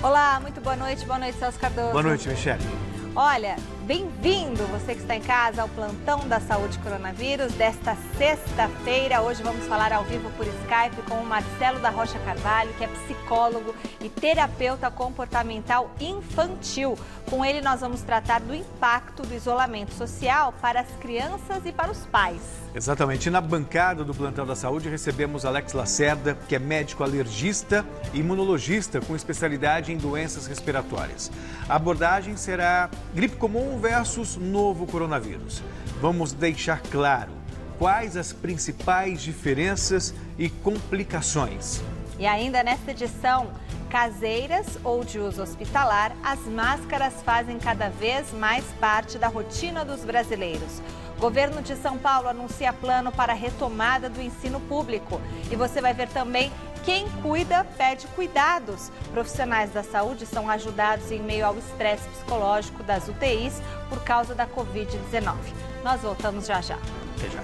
Olá, muito boa noite, Celso Cardoso. Boa noite, Michele. Olha, bem-vindo, você que está em casa, ao Plantão da Saúde Coronavírus desta sexta-feira. Hoje vamos falar ao vivo por Skype com o Marcelo da Rocha Carvalho, que é psicólogo e terapeuta comportamental infantil. Com ele nós vamos tratar do impacto do isolamento social para as crianças e para os pais. Exatamente. E na bancada do Plantão da Saúde recebemos Alex Lacerda, que é médico alergista e imunologista com especialidade em doenças respiratórias. A abordagem será gripe comum versus novo coronavírus. Vamos deixar claro quais as principais diferenças e complicações. E ainda nesta edição, caseiras ou de uso hospitalar, as máscaras fazem cada vez mais parte da rotina dos brasileiros. O governo de São Paulo anuncia plano para a retomada do ensino público. E você vai ver também quem cuida pede cuidados. Profissionais da saúde são ajudados em meio ao estresse psicológico das UTIs por causa da Covid-19. Nós voltamos já já. Até já.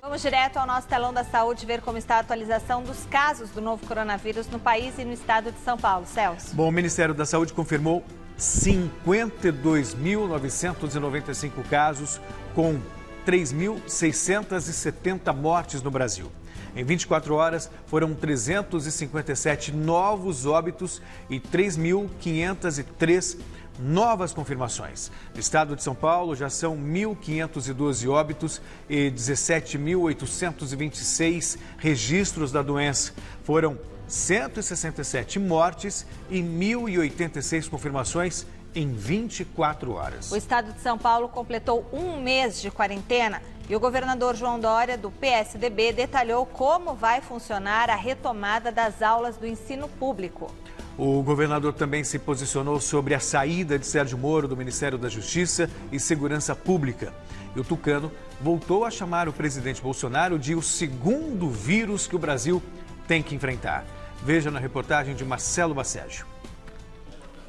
Vamos direto ao nosso telão da saúde ver como está a atualização dos casos do novo coronavírus no país e no estado de São Paulo. Celso. Bom, o Ministério da Saúde confirmou 52.995 casos com 3.670 mortes no Brasil. Em 24 horas, foram 357 novos óbitos e 3.503 novas confirmações. No estado de São Paulo, já são 1.512 óbitos e 17.826 registros da doença. Foram 167 mortes e 1.086 confirmações em 24 horas. O estado de São Paulo completou um mês de quarentena e o governador João Dória, do PSDB, detalhou como vai funcionar a retomada das aulas do ensino público. O governador também se posicionou sobre a saída de Sérgio Moro do Ministério da Justiça e Segurança Pública. E o tucano voltou a chamar o presidente Bolsonaro de o segundo vírus que o Brasil tem que enfrentar. Veja na reportagem de Marcelo Bacégio.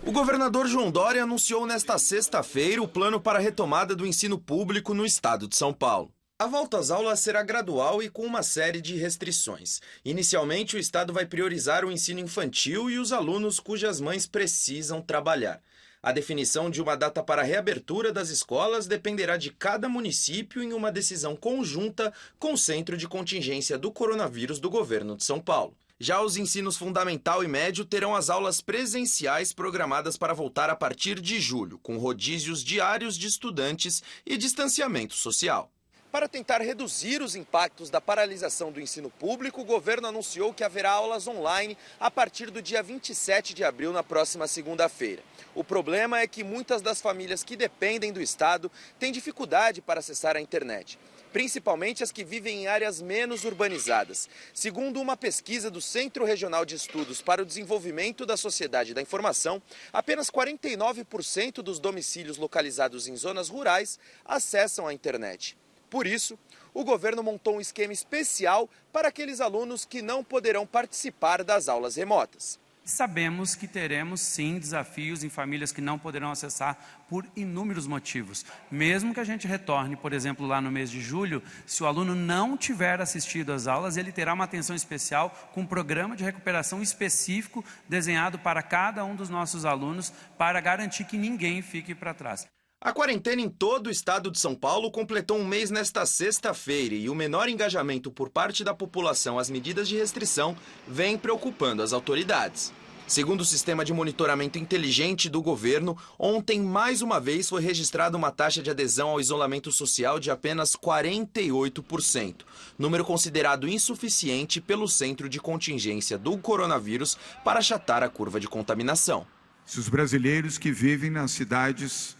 O governador João Dória anunciou nesta sexta-feira o plano para a retomada do ensino público no estado de São Paulo. A volta às aulas será gradual e com uma série de restrições. Inicialmente, o estado vai priorizar o ensino infantil e os alunos cujas mães precisam trabalhar. A definição de uma data para a reabertura das escolas dependerá de cada município em uma decisão conjunta com o Centro de Contingência do Coronavírus do governo de São Paulo. Já os ensinos fundamental e médio terão as aulas presenciais programadas para voltar a partir de julho, com rodízios diários de estudantes e distanciamento social. Para tentar reduzir os impactos da paralisação do ensino público, o governo anunciou que haverá aulas online a partir do dia 27 de abril, na próxima segunda-feira. O problema é que muitas das famílias que dependem do estado têm dificuldade para acessar a internet, principalmente as que vivem em áreas menos urbanizadas. Segundo uma pesquisa do Centro Regional de Estudos para o Desenvolvimento da Sociedade da Informação, apenas 49% dos domicílios localizados em zonas rurais acessam a internet. Por isso, o governo montou um esquema especial para aqueles alunos que não poderão participar das aulas remotas. Sabemos que teremos, sim, desafios em famílias que não poderão acessar por inúmeros motivos. Mesmo que a gente retorne, por exemplo, lá no mês de julho, se o aluno não tiver assistido às aulas, ele terá uma atenção especial com um programa de recuperação específico desenhado para cada um dos nossos alunos para garantir que ninguém fique para trás. A quarentena em todo o estado de São Paulo completou um mês nesta sexta-feira e o menor engajamento por parte da população às medidas de restrição vem preocupando as autoridades. Segundo o sistema de monitoramento inteligente do governo, ontem mais uma vez foi registrada uma taxa de adesão ao isolamento social de apenas 48%, número considerado insuficiente pelo Centro de Contingência do Coronavírus para achatar a curva de contaminação. Se os brasileiros que vivem nas cidades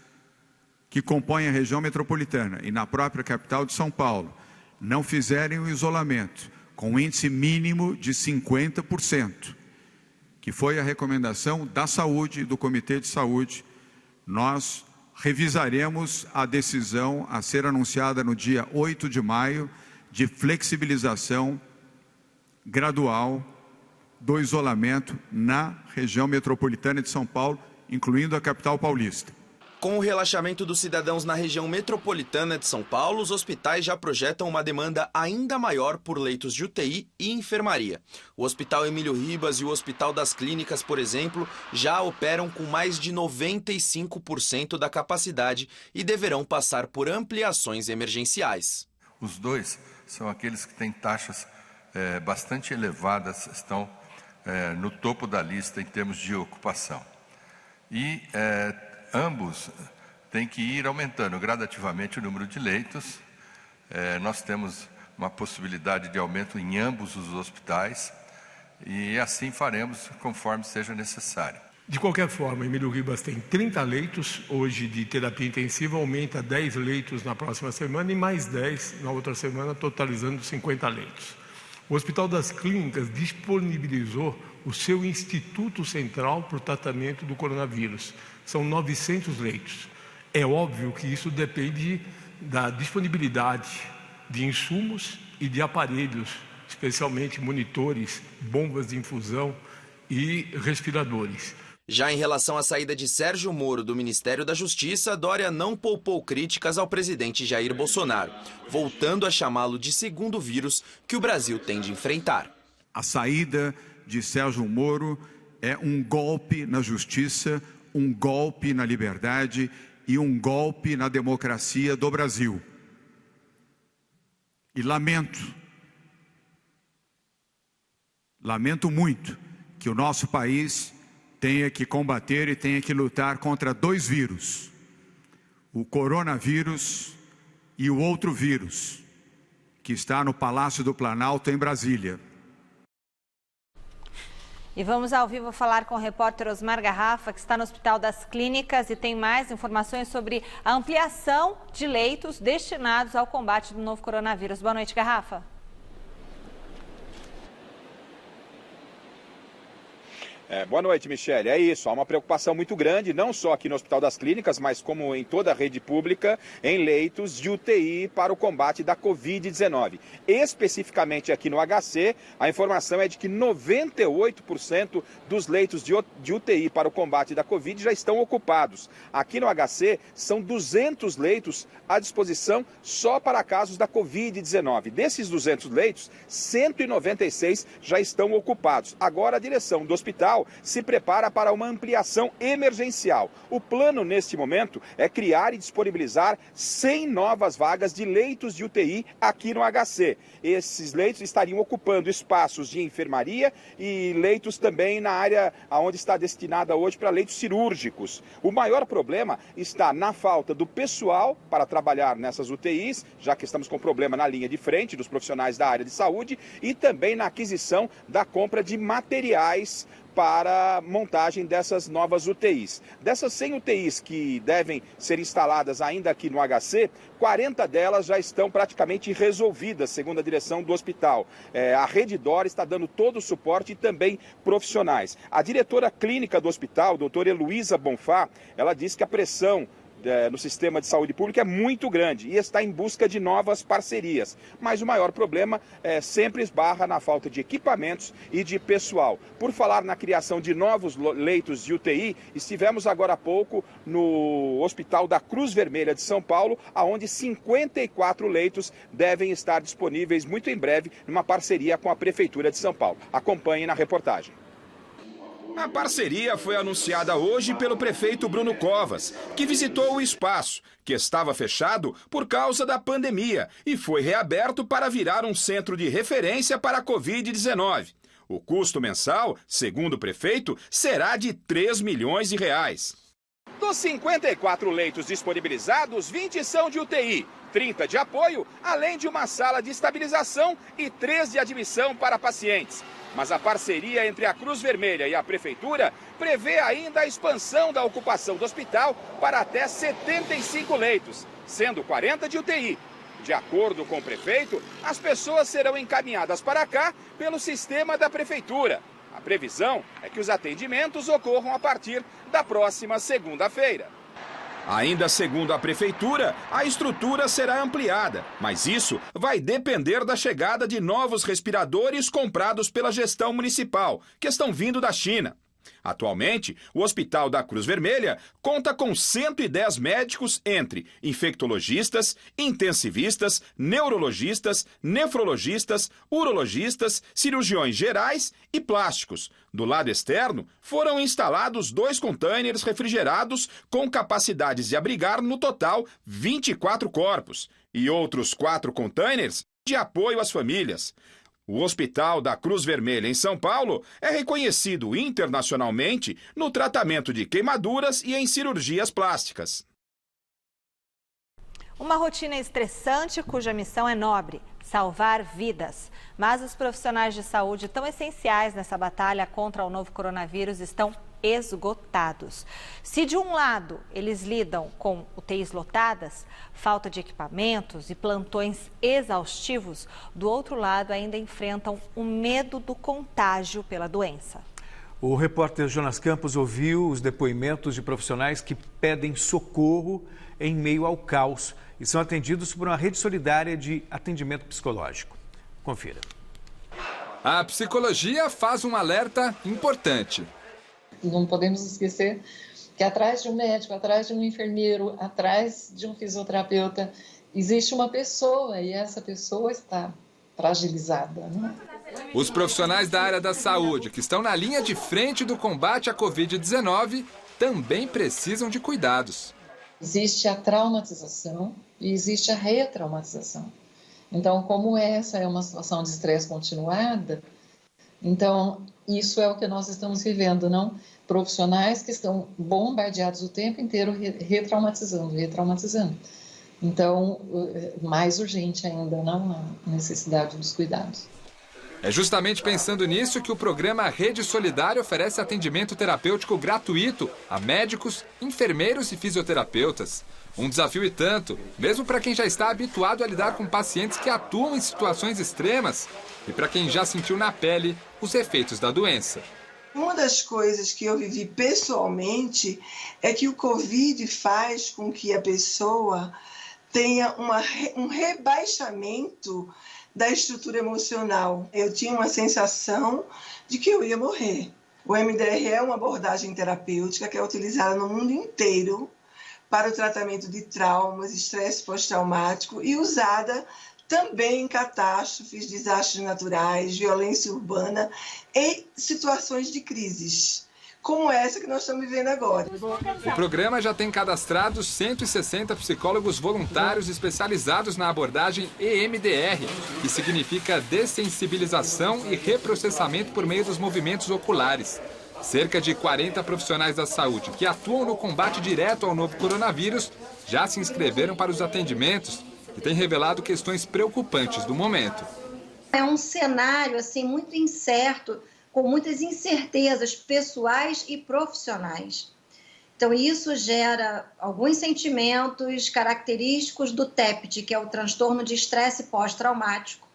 que compõem a região metropolitana e na própria capital de São Paulo não fizerem o isolamento com um índice mínimo de 50%, que foi a recomendação da saúde e do Comitê de Saúde, nós revisaremos a decisão a ser anunciada no dia 8 de maio de flexibilização gradual do isolamento na região metropolitana de São Paulo, incluindo a capital paulista. Com o relaxamento dos cidadãos na região metropolitana de São Paulo, os hospitais já projetam uma demanda ainda maior por leitos de UTI e enfermaria. O Hospital Emílio Ribas e o Hospital das Clínicas, por exemplo, já operam com mais de 95% da capacidade e deverão passar por ampliações emergenciais. Os dois são aqueles que têm taxas bastante elevadas, estão no topo da lista em termos de ocupação. E ambos têm que ir aumentando gradativamente o número de leitos. Nós temos uma possibilidade de aumento em ambos os hospitais e assim faremos conforme seja necessário. De qualquer forma, Emílio Ribas tem 30 leitos hoje de terapia intensiva, aumenta 10 leitos na próxima semana e mais 10 na outra semana, totalizando 50 leitos. O Hospital das Clínicas disponibilizou o seu Instituto Central para o tratamento do coronavírus. São 900 leitos. É óbvio que isso depende da disponibilidade de insumos e de aparelhos, especialmente monitores, bombas de infusão e respiradores. Já em relação à saída de Sérgio Moro do Ministério da Justiça, Dória não poupou críticas ao presidente Jair Bolsonaro, voltando a chamá-lo de segundo vírus que o Brasil tem de enfrentar. A saída de Sérgio Moro é um golpe na justiça, um golpe na liberdade e um golpe na democracia do Brasil. E lamento muito que o nosso país tenha que combater e tenha que lutar contra dois vírus, o coronavírus e o outro vírus, que está no Palácio do Planalto, em Brasília. E vamos ao vivo falar com o repórter Osmar Garrafa, que está no Hospital das Clínicas e tem mais informações sobre a ampliação de leitos destinados ao combate do novo coronavírus. Boa noite, Garrafa. Boa noite, Michele. É isso, há uma preocupação muito grande, não só aqui no Hospital das Clínicas, mas como em toda a rede pública, em leitos de UTI para o combate da Covid-19. Especificamente aqui no HC, a informação é de que 98% dos leitos de UTI para o combate da Covid já estão ocupados. Aqui no HC, são 200 leitos à disposição só para casos da Covid-19. Desses 200 leitos, 196 já estão ocupados. Agora, a direção do hospital se prepara para uma ampliação emergencial. O plano, neste momento, é criar e disponibilizar 100 novas vagas de leitos de UTI aqui no HC. Esses leitos estariam ocupando espaços de enfermaria e leitos também na área onde está destinada hoje para leitos cirúrgicos. O maior problema está na falta do pessoal para trabalhar nessas UTIs, já que estamos com problema na linha de frente dos profissionais da área de saúde, e também na aquisição da compra de materiais para montagem dessas novas UTIs. Dessas 100 UTIs que devem ser instaladas ainda aqui no HC, 40 delas já estão praticamente resolvidas, segundo a direção do hospital. A Rede Dória está dando todo o suporte e também profissionais. A diretora clínica do hospital, doutora Heloísa Bonfá, ela disse que a pressão no sistema de saúde pública é muito grande e está em busca de novas parcerias. Mas o maior problema sempre esbarra na falta de equipamentos e de pessoal. Por falar na criação de novos leitos de UTI, estivemos agora há pouco no Hospital da Cruz Vermelha de São Paulo, onde 54 leitos devem estar disponíveis muito em breve, numa parceria com a Prefeitura de São Paulo. Acompanhe na reportagem. A parceria foi anunciada hoje pelo prefeito Bruno Covas, que visitou o espaço, que estava fechado por causa da pandemia e foi reaberto para virar um centro de referência para a Covid-19. O custo mensal, segundo o prefeito, será de R$3 milhões. Dos 54 leitos disponibilizados, 20 são de UTI, 30 de apoio, além de uma sala de estabilização e 3 de admissão para pacientes. Mas a parceria entre a Cruz Vermelha e a Prefeitura prevê ainda a expansão da ocupação do hospital para até 75 leitos, sendo 40 de UTI. De acordo com o prefeito, as pessoas serão encaminhadas para cá pelo sistema da Prefeitura. A previsão é que os atendimentos ocorram a partir da próxima segunda-feira. Ainda segundo a Prefeitura, a estrutura será ampliada, mas isso vai depender da chegada de novos respiradores comprados pela gestão municipal, que estão vindo da China. Atualmente, o Hospital da Cruz Vermelha conta com 110 médicos entre infectologistas, intensivistas, neurologistas, nefrologistas, urologistas, cirurgiões gerais e plásticos. Do lado externo, foram instalados 2 containers refrigerados com capacidades de abrigar, no total, 24 corpos e outros 4 containers de apoio às famílias. O Hospital da Cruz Vermelha, em São Paulo, é reconhecido internacionalmente no tratamento de queimaduras e em cirurgias plásticas. Uma rotina estressante cuja missão é nobre, salvar vidas. Mas os profissionais de saúde tão essenciais nessa batalha contra o novo coronavírus estão esgotados. Se de um lado eles lidam com UTIs lotadas, falta de equipamentos e plantões exaustivos, do outro lado ainda enfrentam o medo do contágio pela doença. O repórter Jonas Campos ouviu os depoimentos de profissionais que pedem socorro em meio ao caos e são atendidos por uma rede solidária de atendimento psicológico. Confira. A psicologia faz um alerta importante. Não podemos esquecer que atrás de um médico, atrás de um enfermeiro, atrás de um fisioterapeuta, existe uma pessoa e essa pessoa está fragilizada, né? Os profissionais da área da saúde que estão na linha de frente do combate à Covid-19 também precisam de cuidados. Existe a traumatização e existe a retraumatização. Então, como essa é uma situação de estresse continuada, então isso é o que nós estamos vivendo, não? Profissionais que estão bombardeados o tempo inteiro, retraumatizando. Então, mais urgente ainda, não? A necessidade dos cuidados. É justamente pensando nisso que o programa Rede Solidária oferece atendimento terapêutico gratuito a médicos, enfermeiros e fisioterapeutas. Um desafio e tanto, mesmo para quem já está habituado a lidar com pacientes que atuam em situações extremas e para quem já sentiu na pele os efeitos da doença. Uma das coisas que eu vivi pessoalmente é que o Covid faz com que a pessoa tenha um rebaixamento da estrutura emocional. Eu tinha uma sensação de que eu ia morrer. O MDR é uma abordagem terapêutica que é utilizada no mundo inteiro para o tratamento de traumas, estresse pós-traumático e usada também em catástrofes, desastres naturais, violência urbana e situações de crises, como essa que nós estamos vivendo agora. O programa já tem cadastrados 160 psicólogos voluntários especializados na abordagem EMDR, que significa dessensibilização e reprocessamento por meio dos movimentos oculares. Cerca de 40 profissionais da saúde que atuam no combate direto ao novo coronavírus já se inscreveram para os atendimentos e têm revelado questões preocupantes do momento. É um cenário assim muito incerto, com muitas incertezas pessoais e profissionais. Então isso gera alguns sentimentos característicos do TEPT, que é o transtorno de estresse pós-traumático,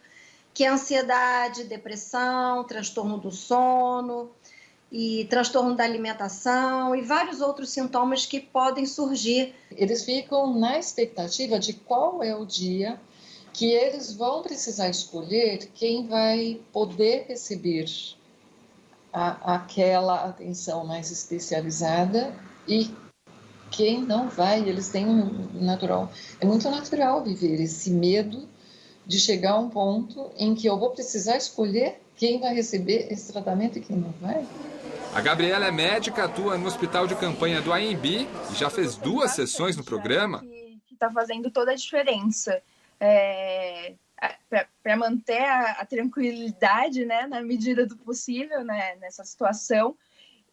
que é ansiedade, depressão, transtorno do sono e transtorno da alimentação e vários outros sintomas que podem surgir. Eles ficam na expectativa de qual é o dia que eles vão precisar escolher quem vai poder receber aquela atenção mais especializada e quem não vai. Eles têm é muito natural viver esse medo de chegar a um ponto em que eu vou precisar escolher quem vai receber esse tratamento e quem não vai. A Gabriela é médica, atua no hospital de campanha do AMB e já fez 2 sessões no programa. Que está fazendo toda a diferença para manter a tranquilidade, né, na medida do possível, né, nessa situação.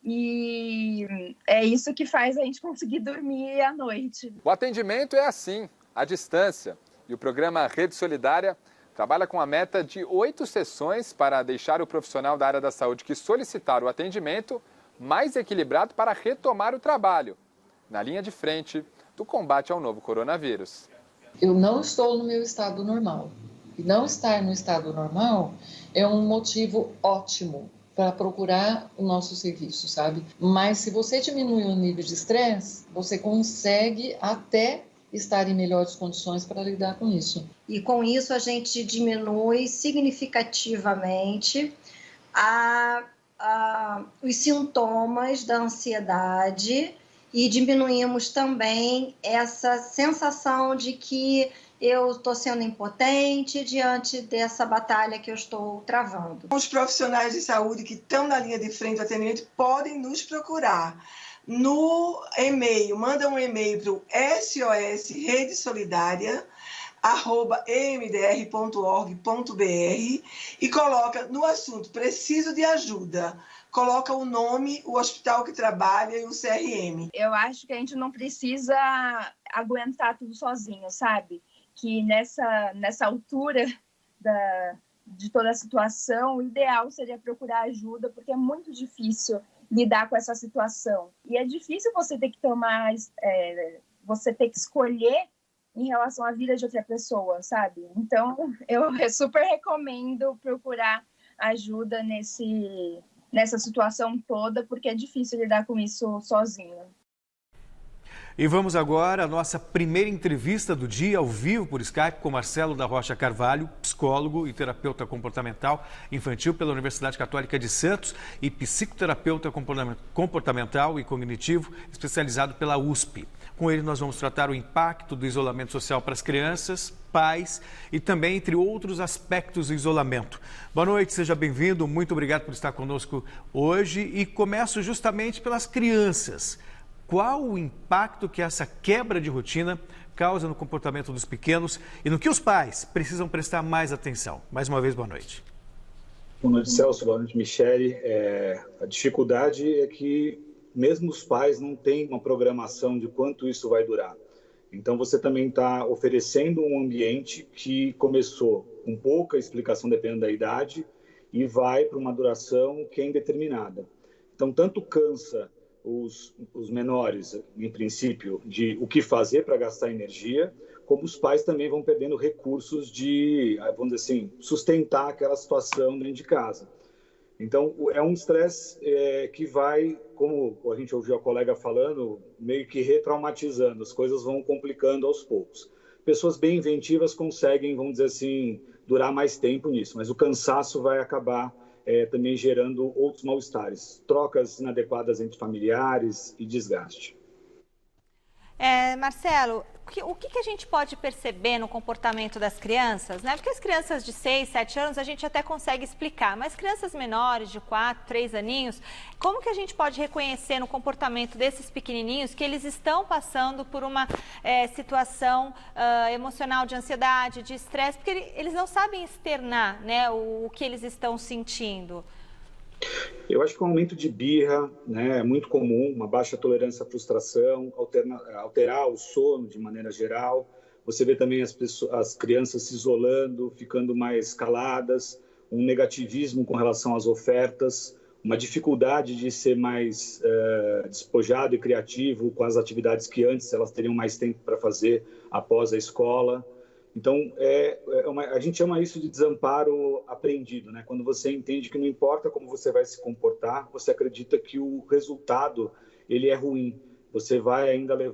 E é isso que faz a gente conseguir dormir à noite. O atendimento é assim, à distância. E o programa Rede Solidária trabalha com a meta de 8 sessões para deixar o profissional da área da saúde que solicitar o atendimento mais equilibrado para retomar o trabalho na linha de frente do combate ao novo coronavírus. Eu não estou no meu estado normal. E não estar no estado normal é um motivo ótimo para procurar o nosso serviço, sabe? Mas se você diminui o nível de estresse, você consegue até estar em melhores condições para lidar com isso. E com isso a gente diminui significativamente a os sintomas da ansiedade e diminuímos também essa sensação de que eu estou sendo impotente diante dessa batalha que eu estou travando. Os profissionais de saúde que estão na linha de frente do atendimento podem nos procurar no e-mail, manda um e-mail para o sosredesolidaria@emdr.org.br e coloca no assunto preciso de ajuda. Coloca o nome, o hospital que trabalha e o CRM. Eu acho que a gente não precisa aguentar tudo sozinho, sabe? Que nessa altura de toda a situação, o ideal seria procurar ajuda, porque é muito difícil lidar com essa situação. E é difícil você ter que você ter que escolher em relação à vida de outra pessoa, sabe? Então, eu super recomendo procurar ajuda nessa situação toda, porque é difícil lidar com isso sozinho. E vamos agora à nossa primeira entrevista do dia, ao vivo por Skype, com Marcelo da Rocha Carvalho, psicólogo e terapeuta comportamental infantil pela Universidade Católica de Santos e psicoterapeuta comportamental e cognitivo especializado pela USP. Com ele nós vamos tratar o impacto do isolamento social para as crianças, pais e também entre outros aspectos do isolamento. Boa noite, seja bem-vindo, muito obrigado por estar conosco hoje e começo justamente pelas crianças. Qual o impacto que essa quebra de rotina causa no comportamento dos pequenos e no que os pais precisam prestar mais atenção? Mais uma vez, boa noite. Boa noite, Celso. Boa noite, Michele. A dificuldade é que mesmo os pais não têm uma programação de quanto isso vai durar. Então, você também está oferecendo um ambiente que começou com pouca explicação dependendo da idade e vai para uma duração que é indeterminada. Então, tanto cansa os menores, em princípio, de o que fazer para gastar energia, como os pais também vão perdendo recursos de, vamos dizer assim, sustentar aquela situação dentro de casa. Então, é um estresse que vai, como a gente ouviu a colega falando, meio que retraumatizando, as coisas vão complicando aos poucos. Pessoas bem inventivas conseguem, vamos dizer assim, durar mais tempo nisso, mas o cansaço vai acabar também gerando outros mal-estares, trocas inadequadas entre familiares e desgaste. Marcelo, o que a gente pode perceber no comportamento das crianças, né? Porque as crianças de 6, 7 anos a gente até consegue explicar, mas crianças menores de 4, 3 aninhos, como que a gente pode reconhecer no comportamento desses pequenininhos que eles estão passando por uma situação emocional de ansiedade, de estresse, porque eles não sabem externar, né, o que eles estão sentindo? Eu acho que um aumento de birra, né, é muito comum, uma baixa tolerância à frustração, alterar o sono de maneira geral. Você vê também as crianças se isolando, ficando mais caladas, um negativismo com relação às ofertas, uma dificuldade de ser mais despojado e criativo com as atividades que antes elas teriam mais tempo para fazer após a escola. Então, a gente chama isso de desamparo aprendido, né? Quando você entende que não importa como você vai se comportar, você acredita que o resultado ele é ruim. Você vai ainda vai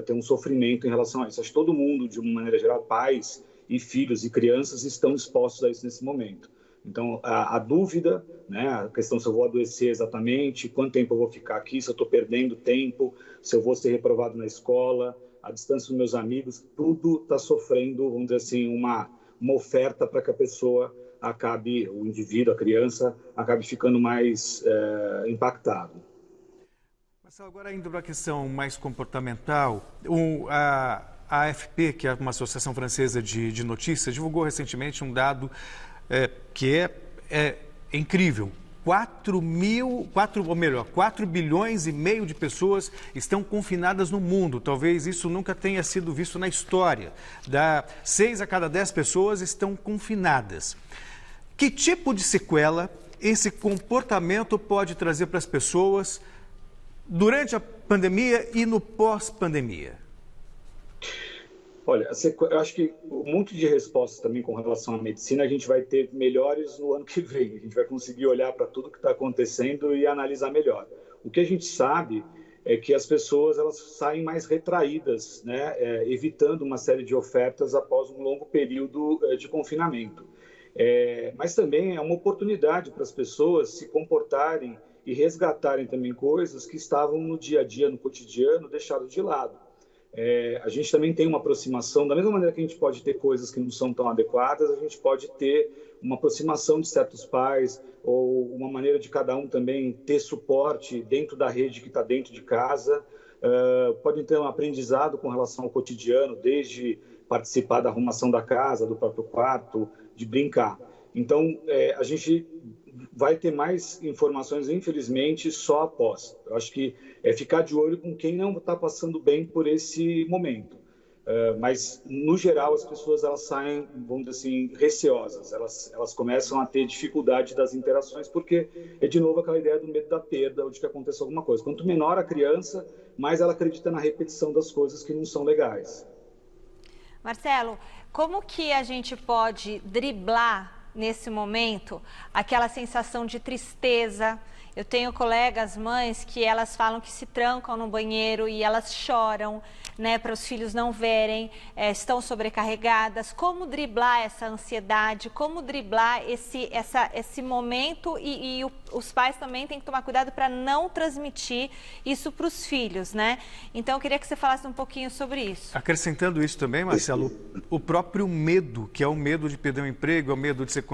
ter um sofrimento em relação a isso. Acho que todo mundo, de uma maneira geral, pais e filhos e crianças estão expostos a isso nesse momento. Então, a dúvida, né? A questão se eu vou adoecer exatamente, quanto tempo eu vou ficar aqui, se eu estou perdendo tempo, se eu vou ser reprovado na escola, a distância dos meus amigos, tudo está sofrendo, vamos dizer assim, uma oferta para que a pessoa acabe, o indivíduo, a criança, acabe ficando mais impactado. Marcelo, agora indo para a questão mais comportamental, a AFP, que é uma associação francesa de notícias, divulgou recentemente um dado que é incrível. 4 bilhões e meio de pessoas estão confinadas no mundo. Talvez isso nunca tenha sido visto na história. 6 a cada 10 pessoas estão confinadas. Que tipo de sequela esse comportamento pode trazer para as pessoas durante a pandemia e no pós-pandemia? Olha, eu acho que um monte de respostas também com relação à medicina a gente vai ter melhores no ano que vem. A gente vai conseguir olhar para tudo que está acontecendo e analisar melhor. O que a gente sabe é que as pessoas elas saem mais retraídas, né, evitando uma série de ofertas após um longo período de confinamento. Mas também é uma oportunidade para as pessoas se comportarem e resgatarem também coisas que estavam no dia a dia, no cotidiano, deixadas de lado. A gente também tem uma aproximação, da mesma maneira que a gente pode ter coisas que não são tão adequadas, a gente pode ter uma aproximação de certos pais, ou uma maneira de cada um também ter suporte dentro da rede que está dentro de casa. Podem ter um aprendizado com relação ao cotidiano, desde participar da arrumação da casa, do próprio quarto, de brincar. Então, a gente vai ter mais informações, infelizmente, só após. Eu acho que é ficar de olho com quem não está passando bem por esse momento. Mas, no geral, as pessoas elas saem, vamos dizer assim, receosas. Elas começam a ter dificuldade das interações, porque é, de novo, aquela ideia do medo da perda ou de que aconteça alguma coisa. Quanto menor a criança, mais ela acredita na repetição das coisas que não são legais. Marcelo, como que a gente pode driblar nesse momento aquela sensação de tristeza? Eu tenho colegas, mães, que elas falam que se trancam no banheiro e elas choram, né, para os filhos não verem, estão sobrecarregadas. Como driblar essa ansiedade? Como driblar esse momento? E os pais também têm que tomar cuidado para não transmitir isso para os filhos, né? Então, eu queria que você falasse um pouquinho sobre isso. Acrescentando isso também, Marcelo, o próprio medo, que é o medo de perder o emprego, é o medo de ser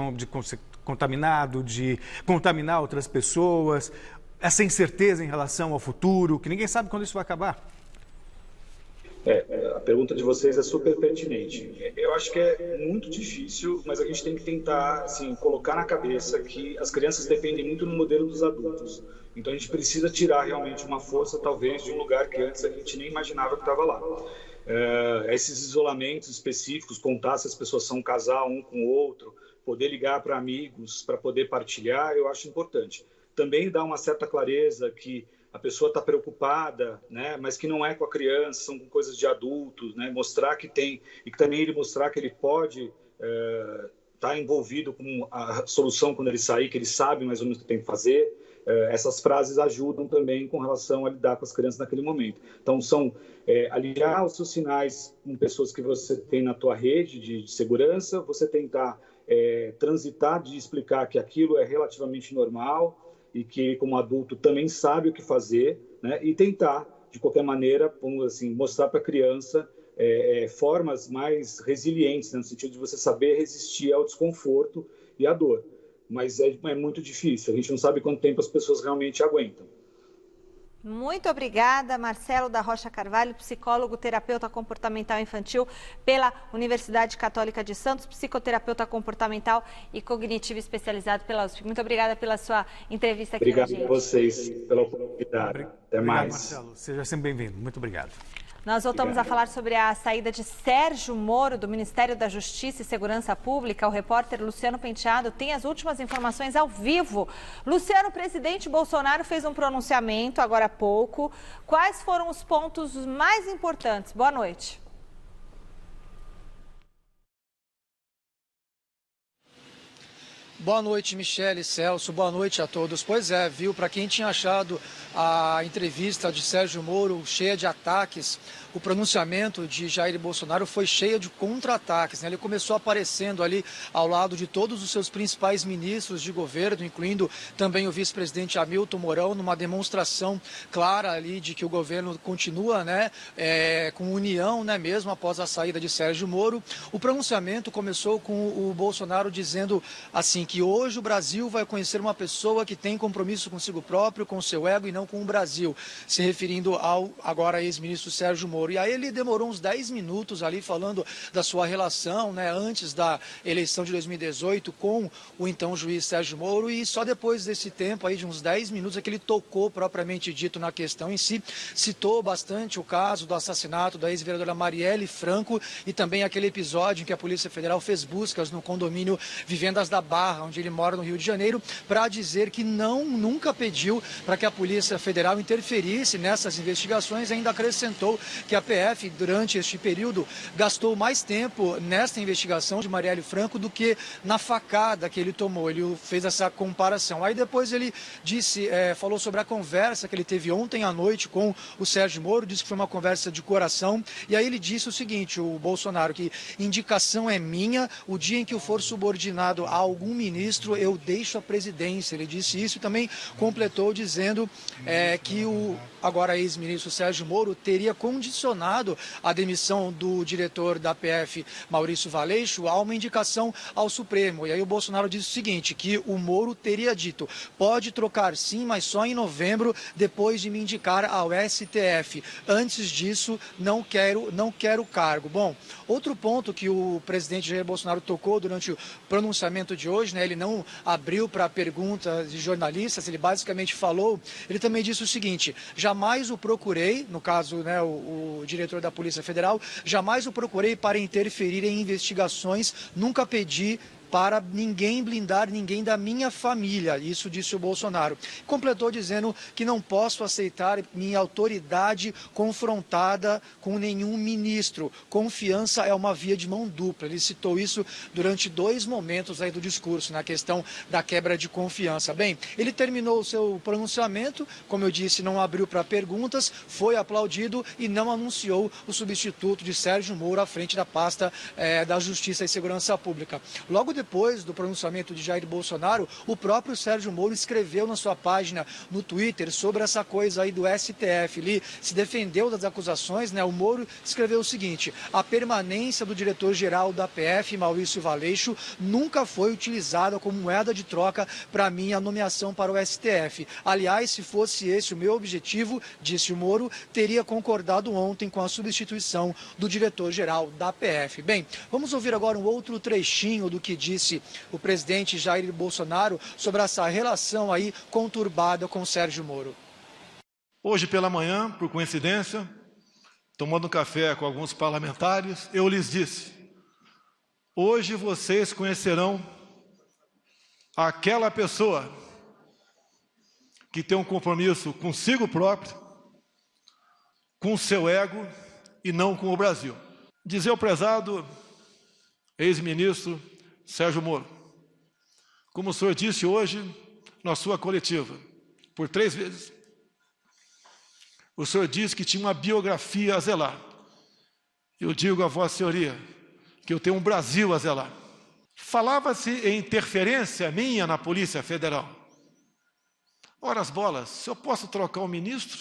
contaminado, de contaminar outras pessoas, essa incerteza em relação ao futuro, que ninguém sabe quando isso vai acabar. A pergunta de vocês é super pertinente. Eu acho que é muito difícil, mas a gente tem que tentar assim, colocar na cabeça que as crianças dependem muito do modelo dos adultos. Então a gente precisa tirar realmente uma força, talvez, de um lugar que antes a gente nem imaginava que estava lá. Esses isolamentos específicos, contar se as pessoas são um casal, um com o outro, poder ligar para amigos, para poder partilhar, eu acho importante. Também dá uma certa clareza que a pessoa está preocupada, né, mas que não é com a criança, são com coisas de adultos, né, mostrar que tem, e que também ele mostrar que ele pode estar envolvido com a solução quando ele sair, que ele sabe mais ou menos o que tem que fazer. Essas frases ajudam também com relação a lidar com as crianças naquele momento. Então, são aliar os seus sinais com pessoas que você tem na tua rede de segurança, você tentar transitar de explicar que aquilo é relativamente normal e que ele, como adulto, também sabe o que fazer, né? E tentar, de qualquer maneira, assim, mostrar para a criança formas mais resilientes, né? No sentido de você saber resistir ao desconforto e à dor. Mas é muito difícil, a gente não sabe quanto tempo as pessoas realmente aguentam. Muito obrigada, Marcelo da Rocha Carvalho, psicólogo, terapeuta comportamental infantil pela Universidade Católica de Santos, psicoterapeuta comportamental e cognitivo especializado pela USP. Muito obrigada pela sua entrevista aqui com a gente. Obrigado a vocês pela oportunidade. Até mais. Marcelo. Seja sempre bem-vindo. Muito obrigado. Nós voltamos a falar sobre a saída de Sérgio Moro do Ministério da Justiça e Segurança Pública. O repórter Luciano Penteado tem as últimas informações ao vivo. Luciano, o presidente Bolsonaro fez um pronunciamento agora há pouco. Quais foram os pontos mais importantes? Boa noite. Boa noite, Michele, Celso, boa noite a todos. Pois é, viu, para quem tinha achado a entrevista de Sérgio Moro cheia de ataques, o pronunciamento de Jair Bolsonaro foi cheio de contra-ataques, né? Ele começou aparecendo ali ao lado de todos os seus principais ministros de governo, incluindo também o vice-presidente Hamilton Mourão, numa demonstração clara ali de que o governo continua, né, com união, né, mesmo após a saída de Sérgio Moro. O pronunciamento começou com o Bolsonaro dizendo assim que hoje o Brasil vai conhecer uma pessoa que tem compromisso consigo próprio, com seu ego e não com o Brasil, se referindo ao agora ex-ministro Sérgio Moro. E aí ele demorou uns 10 minutos ali falando da sua relação, né, antes da eleição de 2018 com o então juiz Sérgio Moro, e só depois desse tempo aí de uns 10 minutos é que ele tocou propriamente dito na questão em si, citou bastante o caso do assassinato da ex-vereadora Marielle Franco e também aquele episódio em que a Polícia Federal fez buscas no condomínio Vivendas da Barra, Barra, onde ele mora no Rio de Janeiro, para dizer que nunca pediu para que a Polícia Federal interferisse nessas investigações. Ainda acrescentou que a PF, durante este período, gastou mais tempo nesta investigação de Marielle Franco do que na facada que ele tomou. Ele fez essa comparação. Aí depois ele falou sobre a conversa que ele teve ontem à noite com o Sérgio Moro, disse que foi uma conversa de coração. E aí ele disse o seguinte, o Bolsonaro, que indicação é minha, o dia em que eu for subordinado a algum ministro, eu deixo a presidência. Ele disse isso e também completou dizendo que o agora ex-ministro Sérgio Moro teria condicionado a demissão do diretor da PF, Maurício Valeixo, a uma indicação ao Supremo. E aí o Bolsonaro disse o seguinte, que o Moro teria dito, pode trocar sim, mas só em novembro, depois de me indicar ao STF. Antes disso, não quero cargo. Bom, outro ponto que o presidente Jair Bolsonaro tocou durante o pronunciamento de hoje, ele não abriu para perguntas de jornalistas, ele basicamente falou, ele também disse o seguinte, jamais o procurei, no caso, o diretor da Polícia Federal, jamais o procurei para interferir em investigações, nunca pedi para ninguém blindar ninguém da minha família, isso disse o Bolsonaro. Completou dizendo que não posso aceitar minha autoridade confrontada com nenhum ministro. Confiança é uma via de mão dupla. Ele citou isso durante 2 momentos aí do discurso, na questão da quebra de confiança. Bem, ele terminou o seu pronunciamento, como eu disse, não abriu para perguntas, foi aplaudido e não anunciou o substituto de Sérgio Moro à frente da pasta da Justiça e Segurança Pública. Logo depois do pronunciamento de Jair Bolsonaro, o próprio Sérgio Moro escreveu na sua página no Twitter sobre essa coisa aí do STF. Ele se defendeu das acusações, O Moro escreveu o seguinte, a permanência do diretor-geral da PF, Maurício Valeixo, nunca foi utilizada como moeda de troca para minha nomeação para o STF. Aliás, se fosse esse o meu objetivo, disse o Moro, teria concordado ontem com a substituição do diretor-geral da PF. Bem, vamos ouvir agora um outro trechinho do que disse o presidente Jair Bolsonaro sobre essa relação aí conturbada com Sérgio Moro. Hoje pela manhã, por coincidência, tomando um café com alguns parlamentares, eu lhes disse, hoje vocês conhecerão aquela pessoa que tem um compromisso consigo próprio, com o seu ego e não com o Brasil. Dizer ao prezado ex-ministro Sérgio Moro, como o senhor disse hoje na sua coletiva, por 3 vezes, o senhor disse que tinha uma biografia a zelar. Eu digo a vossa senhoria que eu tenho um Brasil a zelar. Falava-se em interferência minha na Polícia Federal. Ora as bolas, se eu posso trocar o ministro,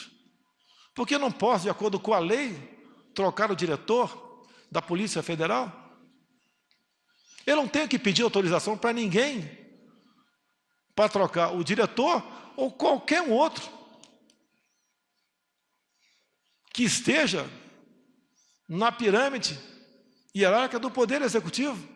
por que não posso, de acordo com a lei, trocar o diretor da Polícia Federal? Eu não tenho que pedir autorização para ninguém para trocar o diretor ou qualquer um outro que esteja na pirâmide hierárquica do Poder Executivo.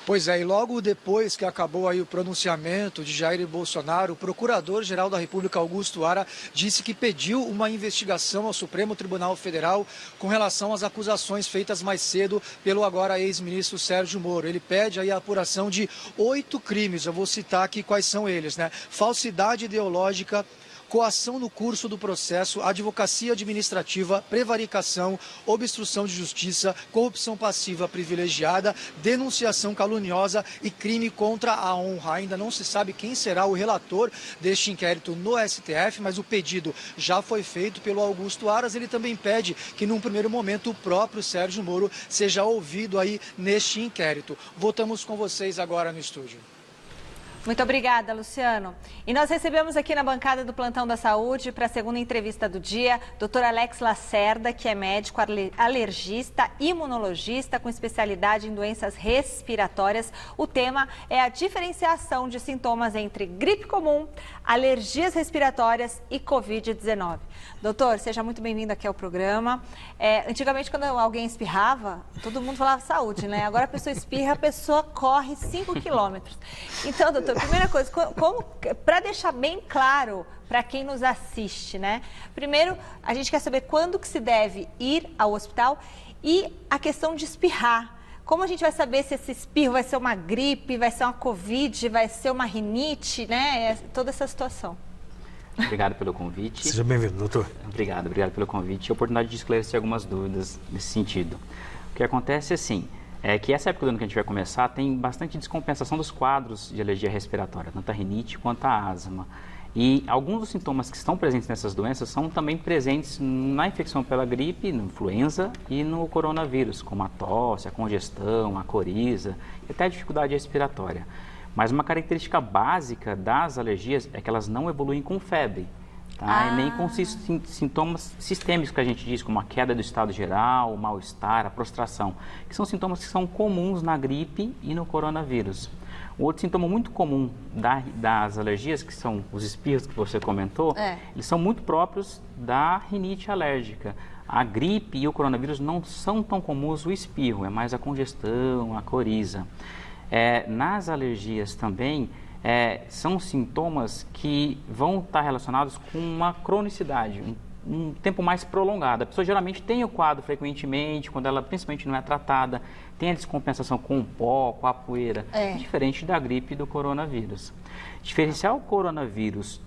Pois é, e logo depois que acabou aí o pronunciamento de Jair Bolsonaro, o Procurador-Geral da República, Augusto Aras, disse que pediu uma investigação ao Supremo Tribunal Federal com relação às acusações feitas mais cedo pelo agora ex-ministro Sérgio Moro. Ele pede aí a apuração de 8 crimes, eu vou citar aqui quais são eles, Falsidade ideológica, coação no curso do processo, advocacia administrativa, prevaricação, obstrução de justiça, corrupção passiva privilegiada, denunciação caluniosa e crime contra a honra. Ainda não se sabe quem será o relator deste inquérito no STF, mas o pedido já foi feito pelo Augusto Aras. Ele também pede que, num primeiro momento, o próprio Sérgio Moro seja ouvido aí neste inquérito. Voltamos com vocês agora no estúdio. Muito obrigada, Luciano. E nós recebemos aqui na bancada do Plantão da Saúde, para a segunda entrevista do dia, Dr. Alex Lacerda, que é médico alergista, imunologista, com especialidade em doenças respiratórias. O tema é a diferenciação de sintomas entre gripe comum, alergias respiratórias e Covid-19. Doutor, seja muito bem-vindo aqui ao programa. Antigamente, quando alguém espirrava, todo mundo falava saúde, Agora a pessoa espirra, a pessoa corre 5 quilômetros. Então, doutor, primeira coisa, para deixar bem claro para quem nos assiste, Primeiro, a gente quer saber quando que se deve ir ao hospital e a questão de espirrar. Como a gente vai saber se esse espirro vai ser uma gripe, vai ser uma Covid, vai ser uma rinite, né? Toda essa situação. Obrigado pelo convite. Seja bem-vindo, doutor. Obrigado pelo convite e a oportunidade de esclarecer algumas dúvidas nesse sentido. O que acontece assim, é que essa época do ano que a gente vai começar tem bastante descompensação dos quadros de alergia respiratória, tanto a rinite quanto a asma. E alguns dos sintomas que estão presentes nessas doenças são também presentes na infecção pela gripe, na influenza e no coronavírus, como a tosse, a congestão, a coriza e até a dificuldade respiratória. Mas uma característica básica das alergias é que elas não evoluem com febre, tá? E nem com sintomas sistêmicos que a gente diz, como a queda do estado geral, o mal-estar, a prostração, que são sintomas que são comuns na gripe e no coronavírus. O outro sintoma muito comum das alergias, que são os espirros que você comentou, eles são muito próprios da rinite alérgica. A gripe e o coronavírus não são tão comuns o espirro, é mais a congestão, a coriza. Nas alergias também, são sintomas que vão estar relacionados com uma cronicidade, um tempo mais prolongado. A pessoa geralmente tem o quadro frequentemente, quando ela principalmente não é tratada, tem a descompensação com o pó, com a poeira, diferente da gripe e do coronavírus. Diferenciar o coronavírus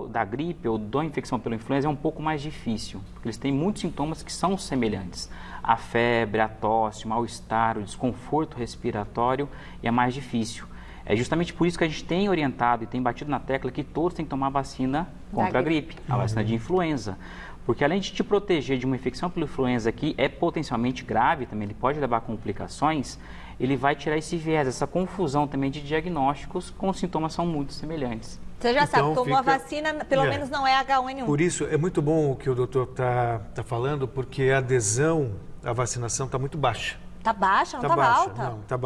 da gripe ou da infecção pela influenza é um pouco mais difícil, porque eles têm muitos sintomas que são semelhantes. A febre, a tosse, o mal-estar, o desconforto respiratório é mais difícil. É justamente por isso que a gente tem orientado e tem batido na tecla que todos têm que tomar vacina contra a gripe, a vacina de influenza. Porque além de te proteger de uma infecção pela influenza que é potencialmente grave, também ele pode levar a complicações, ele vai tirar esse viés, essa confusão também de diagnósticos com os sintomas são muito semelhantes. Você já sabe, tomou a vacina, pelo menos não é H1N1. Por isso, é muito bom o que o doutor está falando, porque a adesão à vacinação está muito baixa. Está baixa, não estava alta? Não, está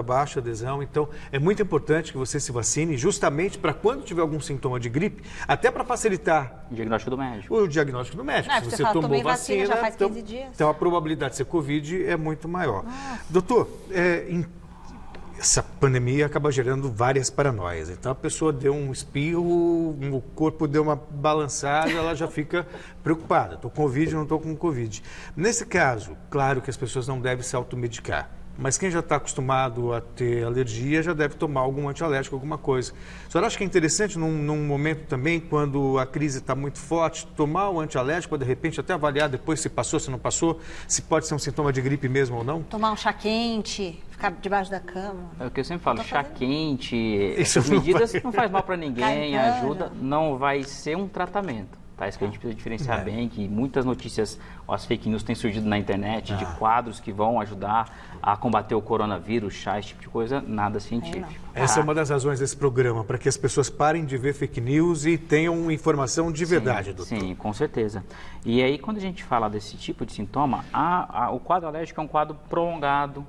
baixa a adesão. Então, é muito importante que você se vacine justamente para quando tiver algum sintoma de gripe, até para facilitar o diagnóstico do médico. O diagnóstico do médico. Se você tomou vacina, já faz 15 dias. Então, a probabilidade de ser Covid é muito maior. Doutor, essa pandemia acaba gerando várias paranoias. Então, a pessoa deu um espirro, o corpo deu uma balançada, ela já fica preocupada. Estou com Covid, não estou com Covid. Nesse caso, claro que as pessoas não devem se automedicar. Mas quem já está acostumado a ter alergia já deve tomar algum antialérgico, alguma coisa. A senhora acha que é interessante, num momento também, quando a crise está muito forte, tomar o antialérgico, de repente até avaliar depois se passou, se não passou, se pode ser um sintoma de gripe mesmo ou não? Tomar um chá quente, ficar debaixo da cama. É o que eu sempre falo, chá quente, essas medidas não faz mal para ninguém, ajuda, não vai ser um tratamento. Tá? Isso que a gente precisa diferenciar bem, que muitas notícias, as fake news têm surgido na internet, de quadros que vão ajudar a combater o coronavírus, chá, esse tipo de coisa, nada científico. Essa é uma das razões desse programa, para que as pessoas parem de ver fake news e tenham informação de verdade, doutor. Sim, com certeza. E aí, quando a gente fala desse tipo de sintoma, o quadro alérgico é um quadro prolongado,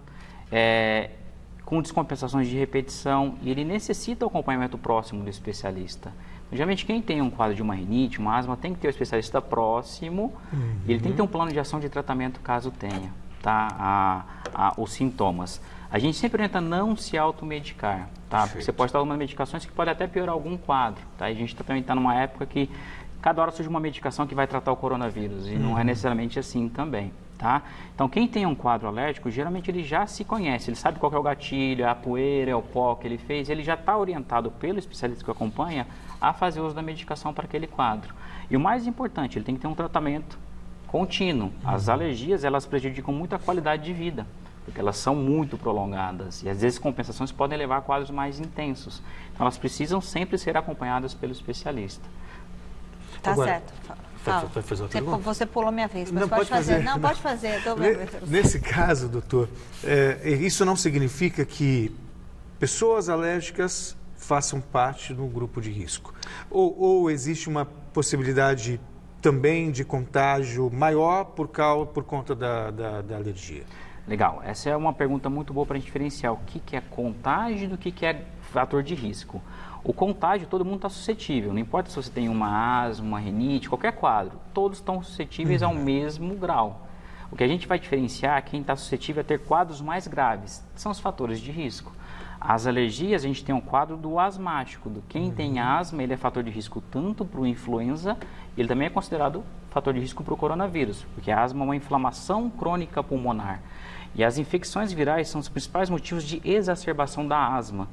com descompensações de repetição, e ele necessita o acompanhamento próximo do especialista. Geralmente, quem tem um quadro de uma rinite, uma asma, tem que ter o especialista próximo, e ele tem que ter um plano de ação de tratamento caso tenha, tá? Os sintomas. A gente sempre orienta não se automedicar, tá? Porque você pode estar tomando medicações que podem até piorar algum quadro, tá? E a gente também está numa época que cada hora surge uma medicação que vai tratar o coronavírus, e não é necessariamente assim também, tá? Então, quem tem um quadro alérgico, geralmente ele já se conhece, ele sabe qual é o gatilho, a poeira, o pó que ele fez, ele já está orientado pelo especialista que acompanha a fazer uso da medicação para aquele quadro. E o mais importante, ele tem que ter um tratamento contínuo. As alergias, elas prejudicam muito a qualidade de vida, porque elas são muito prolongadas e às vezes compensações podem levar a quadros mais intensos. Então, elas precisam sempre ser acompanhadas pelo especialista. Tá certo. Vai fazer outra pergunta? Você pulou minha vez, mas não pode fazer. Não, não. pode fazer. Nesse caso, doutor, isso não significa que pessoas alérgicas façam parte do grupo de risco? Ou existe uma possibilidade também de contágio maior por conta da alergia? Legal. Essa é uma pergunta muito boa para a gente diferenciar o que é contágio do que é fator de risco. O contágio, todo mundo está suscetível, não importa se você tem uma asma, uma rinite, qualquer quadro, todos estão suscetíveis ao mesmo grau. O que a gente vai diferenciar é quem está suscetível a ter quadros mais graves, são os fatores de risco. As alergias, a gente tem um quadro do asmático. Do quem tem asma, ele é fator de risco tanto para o influenza, ele também é considerado fator de risco para o coronavírus, porque a asma é uma inflamação crônica pulmonar. E as infecções virais são os principais motivos de exacerbação da asma.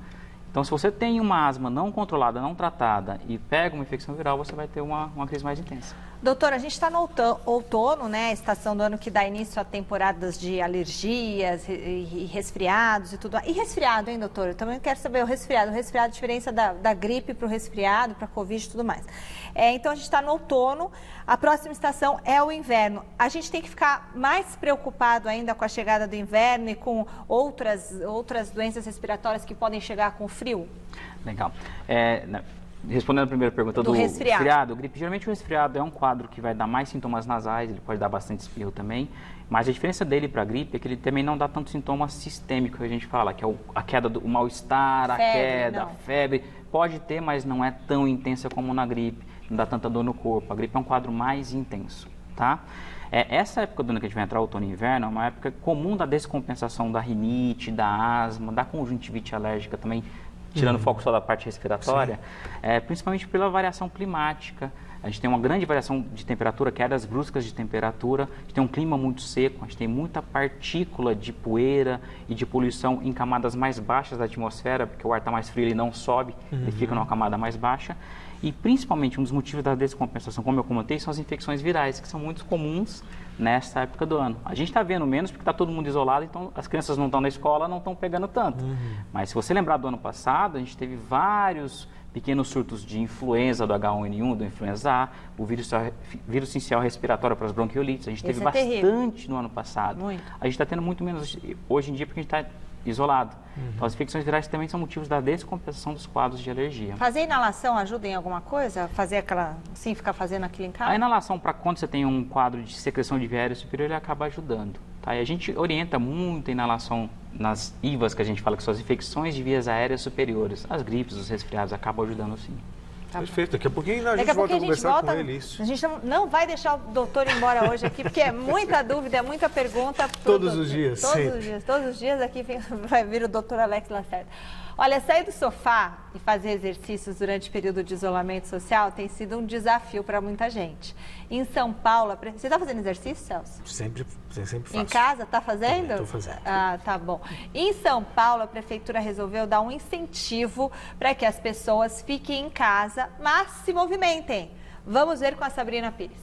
Então, se você tem uma asma não controlada, não tratada e pega uma infecção viral, você vai ter uma crise mais intensa. Doutora, a gente está no outono, né? Estação do ano que dá início a temporadas de alergias e resfriados e tudo. E resfriado, hein, doutora? Eu também quero saber o resfriado. A diferença da gripe para o resfriado, para a Covid e tudo mais. Então, a gente está no outono, a próxima estação é o inverno. A gente tem que ficar mais preocupado ainda com a chegada do inverno e com outras doenças respiratórias que podem chegar com o frio? Legal. Respondendo a primeira pergunta do resfriado, gripe, geralmente o resfriado é um quadro que vai dar mais sintomas nasais, ele pode dar bastante espirro também, mas a diferença dele para a gripe é que ele também não dá tanto sintoma sistêmico que a gente fala, que é a queda do mal-estar, a febre, pode ter, mas não é tão intensa como na gripe, não dá tanta dor no corpo, a gripe é um quadro mais intenso, tá? Essa época do ano que a gente vai entrar, outono e inverno, é uma época comum da descompensação da rinite, da asma, da conjuntivite alérgica também, tirando o foco só da parte respiratória, principalmente pela variação climática. A gente tem uma grande variação de temperatura, quedas bruscas de temperatura, a gente tem um clima muito seco, a gente tem muita partícula de poeira e de poluição em camadas mais baixas da atmosfera, porque o ar está mais frio, ele não sobe, ele fica numa camada mais baixa. E principalmente um dos motivos da descompensação, como eu comentei, são as infecções virais, que são muito comuns nessa época do ano. A gente está vendo menos porque está todo mundo isolado, então as crianças não estão na escola, não estão pegando tanto. Mas se você lembrar do ano passado, a gente teve vários pequenos surtos de influenza, do H1N1, do influenza A, o vírus sincicial respiratório para as bronquiolites. A gente teve bastante no ano passado. Muito. A gente está tendo muito menos hoje em dia porque a gente está isolado. Então, as infecções virais também são motivos da descompensação dos quadros de alergia. Fazer inalação ajuda em alguma coisa? Fazer aquela, assim, ficar fazendo aquilo em casa? A inalação, para quando você tem um quadro de secreção de via aérea superior, ele acaba ajudando. Tá? E a gente orienta muito a inalação nas IVAs, que a gente fala que são as infecções de vias aéreas superiores. As gripes, os resfriados, acabam ajudando sim. Tá perfeito, daqui a pouquinho a gente volta a conversar com ele. Isso. A gente não vai deixar o doutor ir embora hoje aqui, porque é muita dúvida, é muita pergunta. Todos os dias, todos os dias aqui vai vir o doutor Alex Lacerda. Olha, sair do sofá e fazer exercícios durante o período de isolamento social tem sido um desafio para muita gente. Em São Paulo, você está fazendo exercício, Celso? Sempre faço. Em casa, está fazendo? Estou fazendo. Ah, tá bom. Em São Paulo, a prefeitura resolveu dar um incentivo para que as pessoas fiquem em casa, mas se movimentem. Vamos ver com a Sabrina Pires.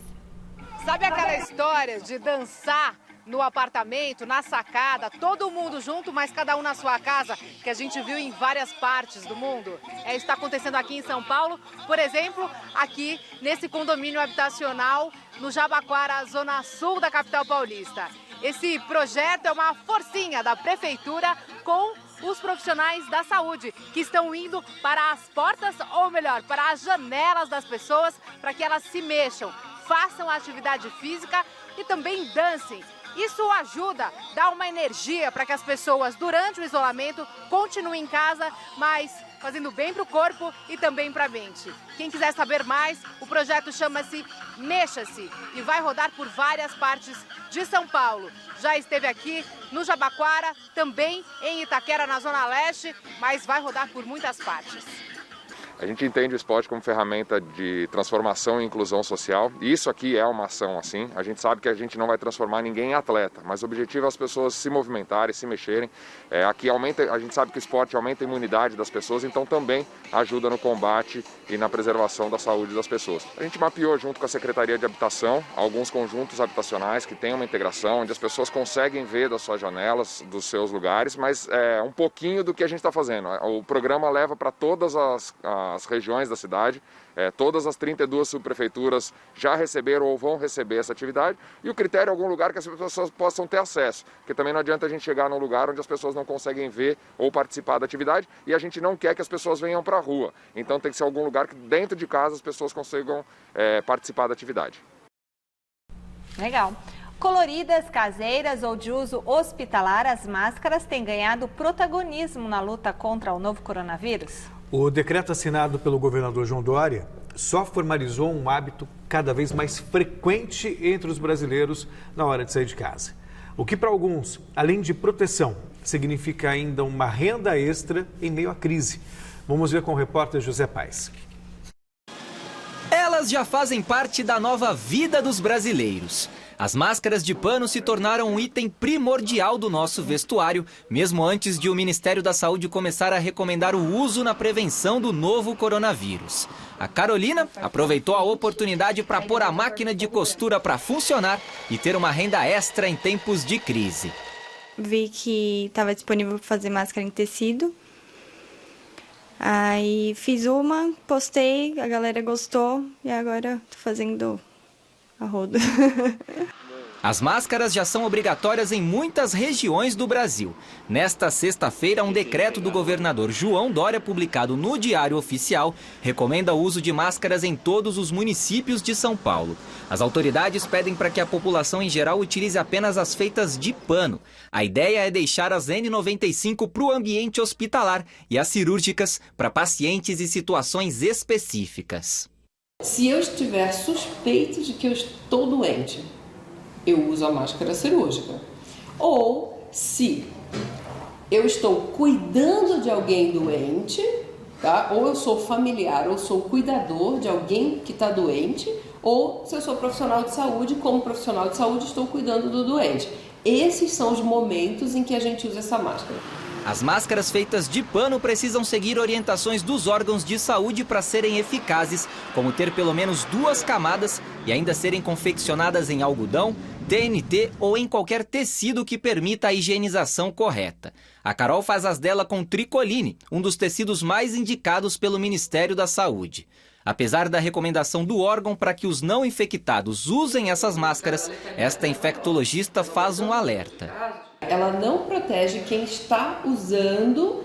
Sabe aquela história de dançar no apartamento, na sacada, todo mundo junto, mas cada um na sua casa, que a gente viu em várias partes do mundo? Isso está acontecendo aqui em São Paulo, por exemplo, aqui nesse condomínio habitacional no Jabaquara, zona sul da capital paulista. Esse projeto é uma forcinha da prefeitura com os profissionais da saúde, que estão indo para as portas, ou melhor, para as janelas das pessoas, para que elas se mexam, façam atividade física e também dancem. Isso ajuda, dá uma energia para que as pessoas, durante o isolamento, continuem em casa, mas fazendo bem para o corpo e também para a mente. Quem quiser saber mais, o projeto chama-se Mexa-se e vai rodar por várias partes de São Paulo. Já esteve aqui no Jabaquara, também em Itaquera, na Zona Leste, mas vai rodar por muitas partes. A gente entende o esporte como ferramenta de transformação e inclusão social, e isso aqui é uma ação assim. A gente sabe que a gente não vai transformar ninguém em atleta, mas o objetivo é as pessoas se movimentarem, se mexerem. Aqui a gente sabe que o esporte aumenta a imunidade das pessoas, então também ajuda no combate e na preservação da saúde das pessoas. A gente mapeou junto com a Secretaria de Habitação alguns conjuntos habitacionais que têm uma integração, onde as pessoas conseguem ver das suas janelas, dos seus lugares, mas é um pouquinho do que a gente está fazendo. O programa leva para todas as regiões da cidade, todas as 32 subprefeituras já receberam ou vão receber essa atividade, e o critério é algum lugar que as pessoas possam ter acesso, porque também não adianta a gente chegar num lugar onde as pessoas não conseguem ver ou participar da atividade, e a gente não quer que as pessoas venham para a rua, então tem que ser algum lugar que dentro de casa as pessoas consigam participar da atividade. Legal. Coloridas, caseiras ou de uso hospitalar, as máscaras têm ganhado protagonismo na luta contra o novo coronavírus? O decreto assinado pelo governador João Dória só formalizou um hábito cada vez mais frequente entre os brasileiros na hora de sair de casa. O que para alguns, além de proteção, significa ainda uma renda extra em meio à crise. Vamos ver com o repórter José Paes. Elas já fazem parte da nova vida dos brasileiros. As máscaras de pano se tornaram um item primordial do nosso vestuário, mesmo antes de o Ministério da Saúde começar a recomendar o uso na prevenção do novo coronavírus. A Carolina aproveitou a oportunidade para pôr a máquina de costura para funcionar e ter uma renda extra em tempos de crise. Vi que estava disponível para fazer máscara em tecido. Aí fiz uma, postei, a galera gostou e agora tô fazendo a roda. As máscaras já são obrigatórias em muitas regiões do Brasil. Nesta sexta-feira, um decreto do governador João Dória, publicado no Diário Oficial, recomenda o uso de máscaras em todos os municípios de São Paulo. As autoridades pedem para que a população em geral utilize apenas as feitas de pano. A ideia é deixar as N95 para o ambiente hospitalar e as cirúrgicas para pacientes e situações específicas. Se eu estiver suspeito de que eu estou doente, eu uso a máscara cirúrgica. Ou se eu estou cuidando de alguém doente, tá? Ou eu sou familiar, ou sou cuidador de alguém que está doente, ou se eu sou profissional de saúde, como profissional de saúde estou cuidando do doente. Esses são os momentos em que a gente usa essa máscara. As máscaras feitas de pano precisam seguir orientações dos órgãos de saúde para serem eficazes, como ter pelo menos 2 camadas e ainda serem confeccionadas em algodão, TNT ou em qualquer tecido que permita a higienização correta. A Carol faz as dela com tricoline, um dos tecidos mais indicados pelo Ministério da Saúde. Apesar da recomendação do órgão para que os não infectados usem essas máscaras, esta infectologista faz um alerta. Ela não protege quem está usando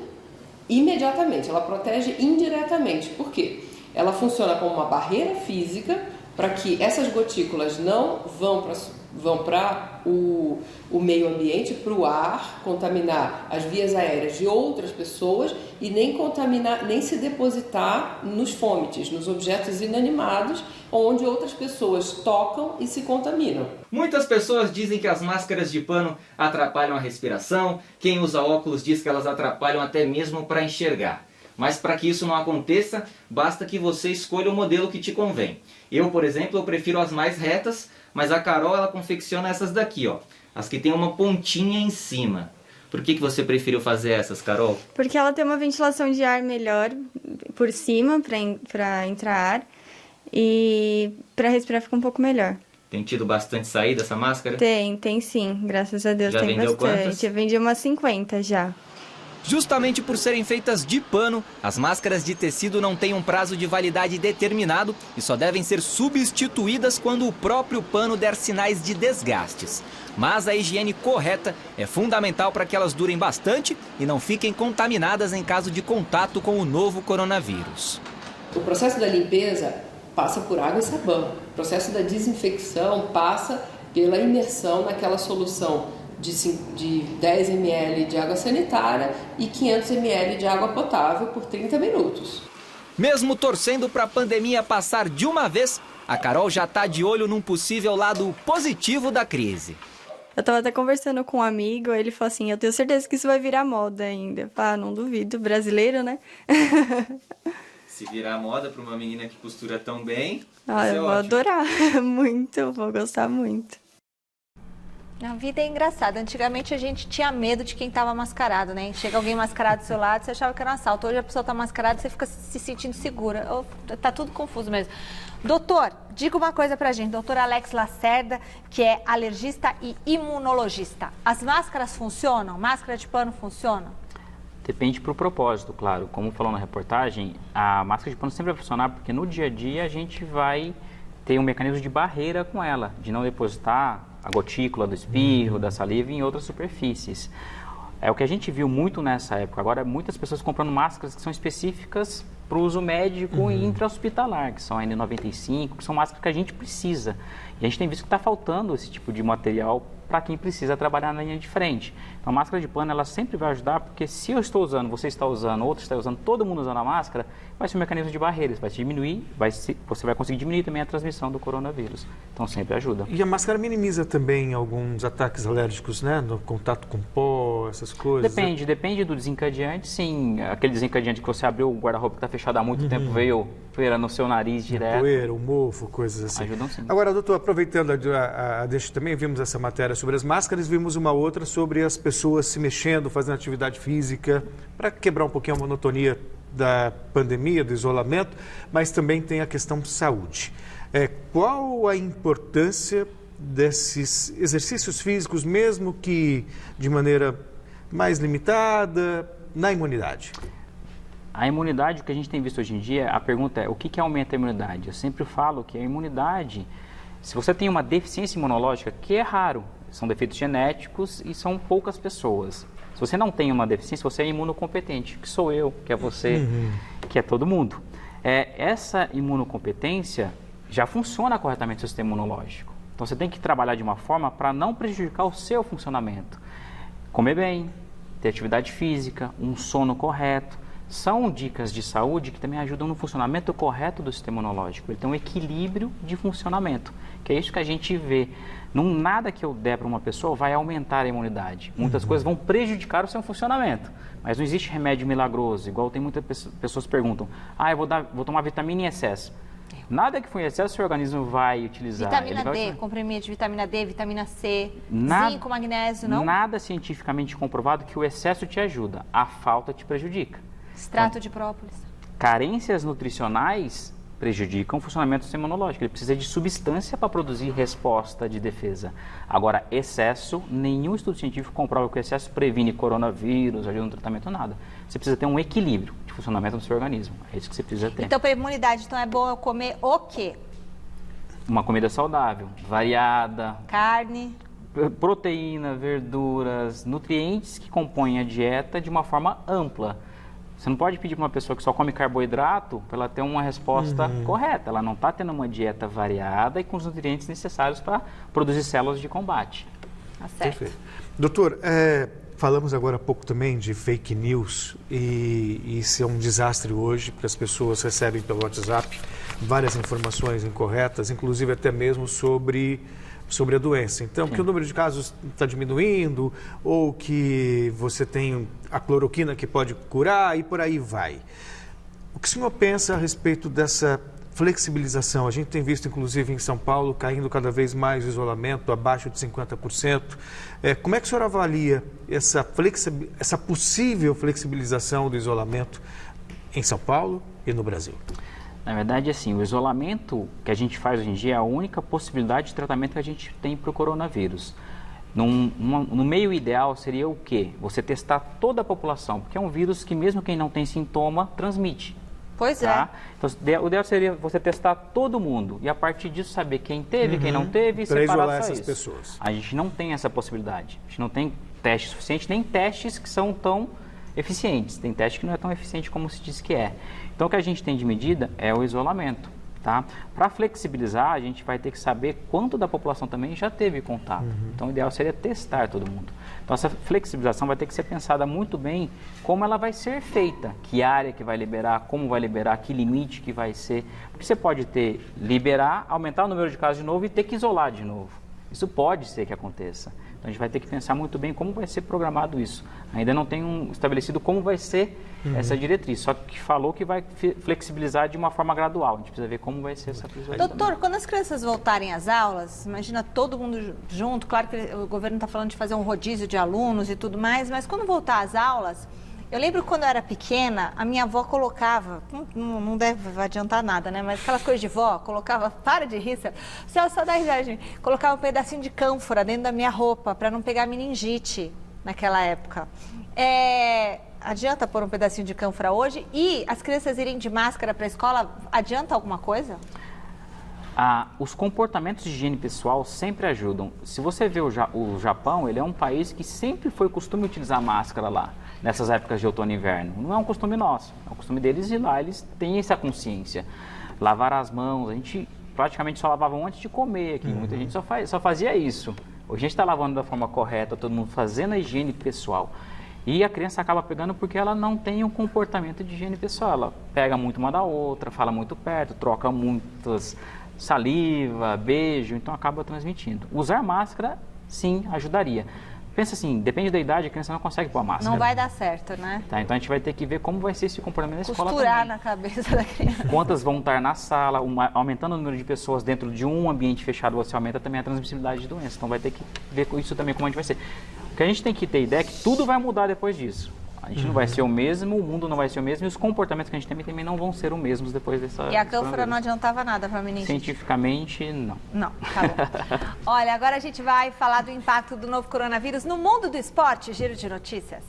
imediatamente, ela protege indiretamente. Por quê? Ela funciona como uma barreira física para que essas gotículas não vão para o meio ambiente, para o ar, contaminar as vias aéreas de outras pessoas e nem se depositar nos fômites, nos objetos inanimados, onde outras pessoas tocam e se contaminam. Muitas pessoas dizem que as máscaras de pano atrapalham a respiração, quem usa óculos diz que elas atrapalham até mesmo para enxergar. Mas para que isso não aconteça, basta que você escolha o modelo que te convém. Eu, por exemplo, eu prefiro as mais retas, mas a Carol ela confecciona essas daqui, ó, as que tem uma pontinha em cima. Por que você preferiu fazer essas, Carol? Porque ela tem uma ventilação de ar melhor por cima para entrar ar e para respirar fica um pouco melhor. Tem tido bastante saída essa máscara? Tem sim, graças a Deus. Já tem vendeu bastante. Quantas? Eu vendi umas 50 já. Justamente por serem feitas de pano, as máscaras de tecido não têm um prazo de validade determinado e só devem ser substituídas quando o próprio pano der sinais de desgastes. Mas a higiene correta é fundamental para que elas durem bastante e não fiquem contaminadas em caso de contato com o novo coronavírus. O processo da limpeza passa por água e sabão. O processo da desinfecção passa pela imersão naquela solução de 10 ml de água sanitária e 500 ml de água potável por 30 minutos. Mesmo torcendo para a pandemia passar de uma vez, a Carol já está de olho num possível lado positivo da crise. Eu estava até conversando com um amigo, ele falou assim, eu tenho certeza que isso vai virar moda ainda. Ah, não duvido, brasileiro, né? Se virar moda para uma menina que costura tão bem, eu vou adorar, muito, vou gostar muito. A vida é engraçada. Antigamente a gente tinha medo de quem estava mascarado, né? Chega alguém mascarado do seu lado, você achava que era um assalto. Hoje a pessoa está mascarada, você fica se sentindo segura. Tá tudo confuso mesmo. Doutor, diga uma coisa pra gente. Doutor Alex Lacerda, que é alergista e imunologista. As máscaras funcionam? Máscara de pano funciona? Depende pro propósito, claro. Como falou na reportagem, a máscara de pano sempre vai funcionar porque no dia a dia a gente vai ter um mecanismo de barreira com ela, de não depositar a gotícula do espirro, da saliva em outras superfícies. É o que a gente viu muito nessa época. Agora, muitas pessoas comprando máscaras que são específicas para o uso médico e intra-hospitalar, que são a N95, que são máscaras que a gente precisa. E a gente tem visto que está faltando esse tipo de material para quem precisa trabalhar na linha de frente. Então a máscara de pano, ela sempre vai ajudar, porque se eu estou usando, você está usando, outro está usando, todo mundo usando a máscara, vai ser um mecanismo de barreiras, vai diminuir, você vai conseguir diminuir também a transmissão do coronavírus. Então sempre ajuda. E a máscara minimiza também alguns ataques alérgicos, né? No contato com pó, essas coisas? Depende do desencadeante, sim. Aquele desencadeante que você abriu o guarda-roupa que está fechado há muito tempo, veio poeira no seu nariz direto. Poeira, o mofo, coisas assim. Ajudam sim. Agora, doutor, aproveitando a deixa também, vimos essa matéria sobre as máscaras, vimos uma outra sobre as pessoas se mexendo, fazendo atividade física, para quebrar um pouquinho a monotonia da pandemia, do isolamento, mas também tem a questão de saúde. Qual a importância desses exercícios físicos, mesmo que de maneira mais limitada, na imunidade? A imunidade, o que a gente tem visto hoje em dia, a pergunta é, o que aumenta a imunidade? Eu sempre falo que a imunidade, se você tem uma deficiência imunológica, que é raro, são defeitos genéticos e são poucas pessoas. Se você não tem uma deficiência, você é imunocompetente, que sou eu, que é você, que é todo mundo. Essa imunocompetência já funciona corretamente no sistema imunológico. Então você tem que trabalhar de uma forma para não prejudicar o seu funcionamento. Comer bem, ter atividade física, um sono correto. São dicas de saúde que também ajudam no funcionamento correto do sistema imunológico. Ele tem um equilíbrio de funcionamento, que é isso que a gente vê. Nada que eu der para uma pessoa vai aumentar a imunidade. Muitas coisas vão prejudicar o seu funcionamento. Mas não existe remédio milagroso, igual tem muitas pessoas que perguntam, eu vou tomar vitamina em excesso. Nada que for em excesso o seu organismo vai utilizar. Vitamina D, comprimido de vitamina D, vitamina C, zinco, magnésio, não? Nada cientificamente comprovado que o excesso te ajuda, a falta te prejudica. Extrato de própolis. Carências nutricionais prejudicam o funcionamento do sistema imunológico. Ele precisa de substância para produzir resposta de defesa. Agora, excesso, nenhum estudo científico comprova que o excesso previne coronavírus, ajuda no tratamento, nada. Você precisa ter um equilíbrio de funcionamento do seu organismo. É isso que você precisa ter. Então, para a imunidade, é bom eu comer o quê? Uma comida saudável, variada. Carne. Proteína, verduras, nutrientes que compõem a dieta de uma forma ampla. Você não pode pedir para uma pessoa que só come carboidrato para ela ter uma resposta correta. Ela não está tendo uma dieta variada e com os nutrientes necessários para produzir células de combate. Tá certo. Perfeito. Doutor, falamos agora há pouco também de fake news e isso é um desastre hoje, porque as pessoas recebem pelo WhatsApp várias informações incorretas, inclusive até mesmo sobre a doença. Então, que o número de casos está diminuindo ou que você tem a cloroquina que pode curar e por aí vai. O que o senhor pensa a respeito dessa flexibilização? A gente tem visto, inclusive, em São Paulo, caindo cada vez mais o isolamento, abaixo de 50%. Como é que o senhor avalia essa possível flexibilização do isolamento em São Paulo e no Brasil? Na verdade, assim, o isolamento que a gente faz hoje em dia é a única possibilidade de tratamento que a gente tem para o coronavírus. No meio ideal seria o quê? Você testar toda a população, porque é um vírus que mesmo quem não tem sintoma, transmite. Pois tá? Então, o ideal seria você testar todo mundo e a partir disso saber quem teve, quem não teve e separar só essas pessoas. A gente não tem essa possibilidade. A gente não tem teste suficiente, nem testes que são tão eficientes. Tem teste que não é tão eficiente como se diz que é. Então, o que a gente tem de medida é o isolamento. Tá? Para flexibilizar, a gente vai ter que saber quanto da população também já teve contato. Então, o ideal seria testar todo mundo. Então, essa flexibilização vai ter que ser pensada muito bem como ela vai ser feita, que área que vai liberar, como vai liberar, que limite que vai ser. Porque você pode liberar, aumentar o número de casos de novo e ter que isolar de novo. Isso pode ser que aconteça. Então, a gente vai ter que pensar muito bem como vai ser programado isso. Ainda não tem estabelecido como vai ser essa diretriz, só que falou que vai flexibilizar de uma forma gradual. A gente precisa ver como vai ser essa flexibilização. Doutor, quando as crianças voltarem às aulas, imagina todo mundo junto, claro que o governo está falando de fazer um rodízio de alunos e tudo mais, mas quando voltar às aulas, eu lembro quando eu era pequena, a minha avó colocava, não deve adiantar nada, né? Mas aquelas coisas de vó, colocava, para de rir, só dá risada de mim, colocava um pedacinho de cânfora dentro da minha roupa para não pegar meningite naquela época. Adianta pôr um pedacinho de cânfora hoje? E as crianças irem de máscara para a escola, adianta alguma coisa? Os comportamentos de higiene pessoal sempre ajudam. Se você vê o Japão, ele é um país que sempre foi costume utilizar máscara lá. nessas épocas de outono e inverno. Não é um costume nosso, é um costume deles, e lá eles têm essa consciência. Lavar as mãos, a gente praticamente só lavava antes de comer aqui, muita gente só fazia isso. Hoje a gente está lavando da forma correta, todo mundo fazendo a higiene pessoal. E a criança acaba pegando porque ela não tem um comportamento de higiene pessoal. Ela pega muito uma da outra, fala muito perto, troca muitas saliva, beijo, então acaba transmitindo. Usar máscara, sim, ajudaria. Pensa assim, depende da idade, a criança não consegue pôr a máscara. Não vai dar certo, né? Tá, então a gente vai ter que ver como vai ser esse comportamento na escola também. Costurar na cabeça da criança. Quantas vão estar na sala, aumentando o número de pessoas dentro de um ambiente fechado, você aumenta também a transmissibilidade de doença. Então vai ter que ver com isso também como a gente vai ser. O que a gente tem que ter ideia é que tudo vai mudar depois disso. A gente não vai ser o mesmo, o mundo não vai ser o mesmo, e os comportamentos que a gente tem também não vão ser os mesmos depois dessa... E a cânfora não adiantava nada para a meningite? Cientificamente, não. Não, tá bom. Olha, agora a gente vai falar do impacto do novo coronavírus no mundo do esporte. Giro de notícias.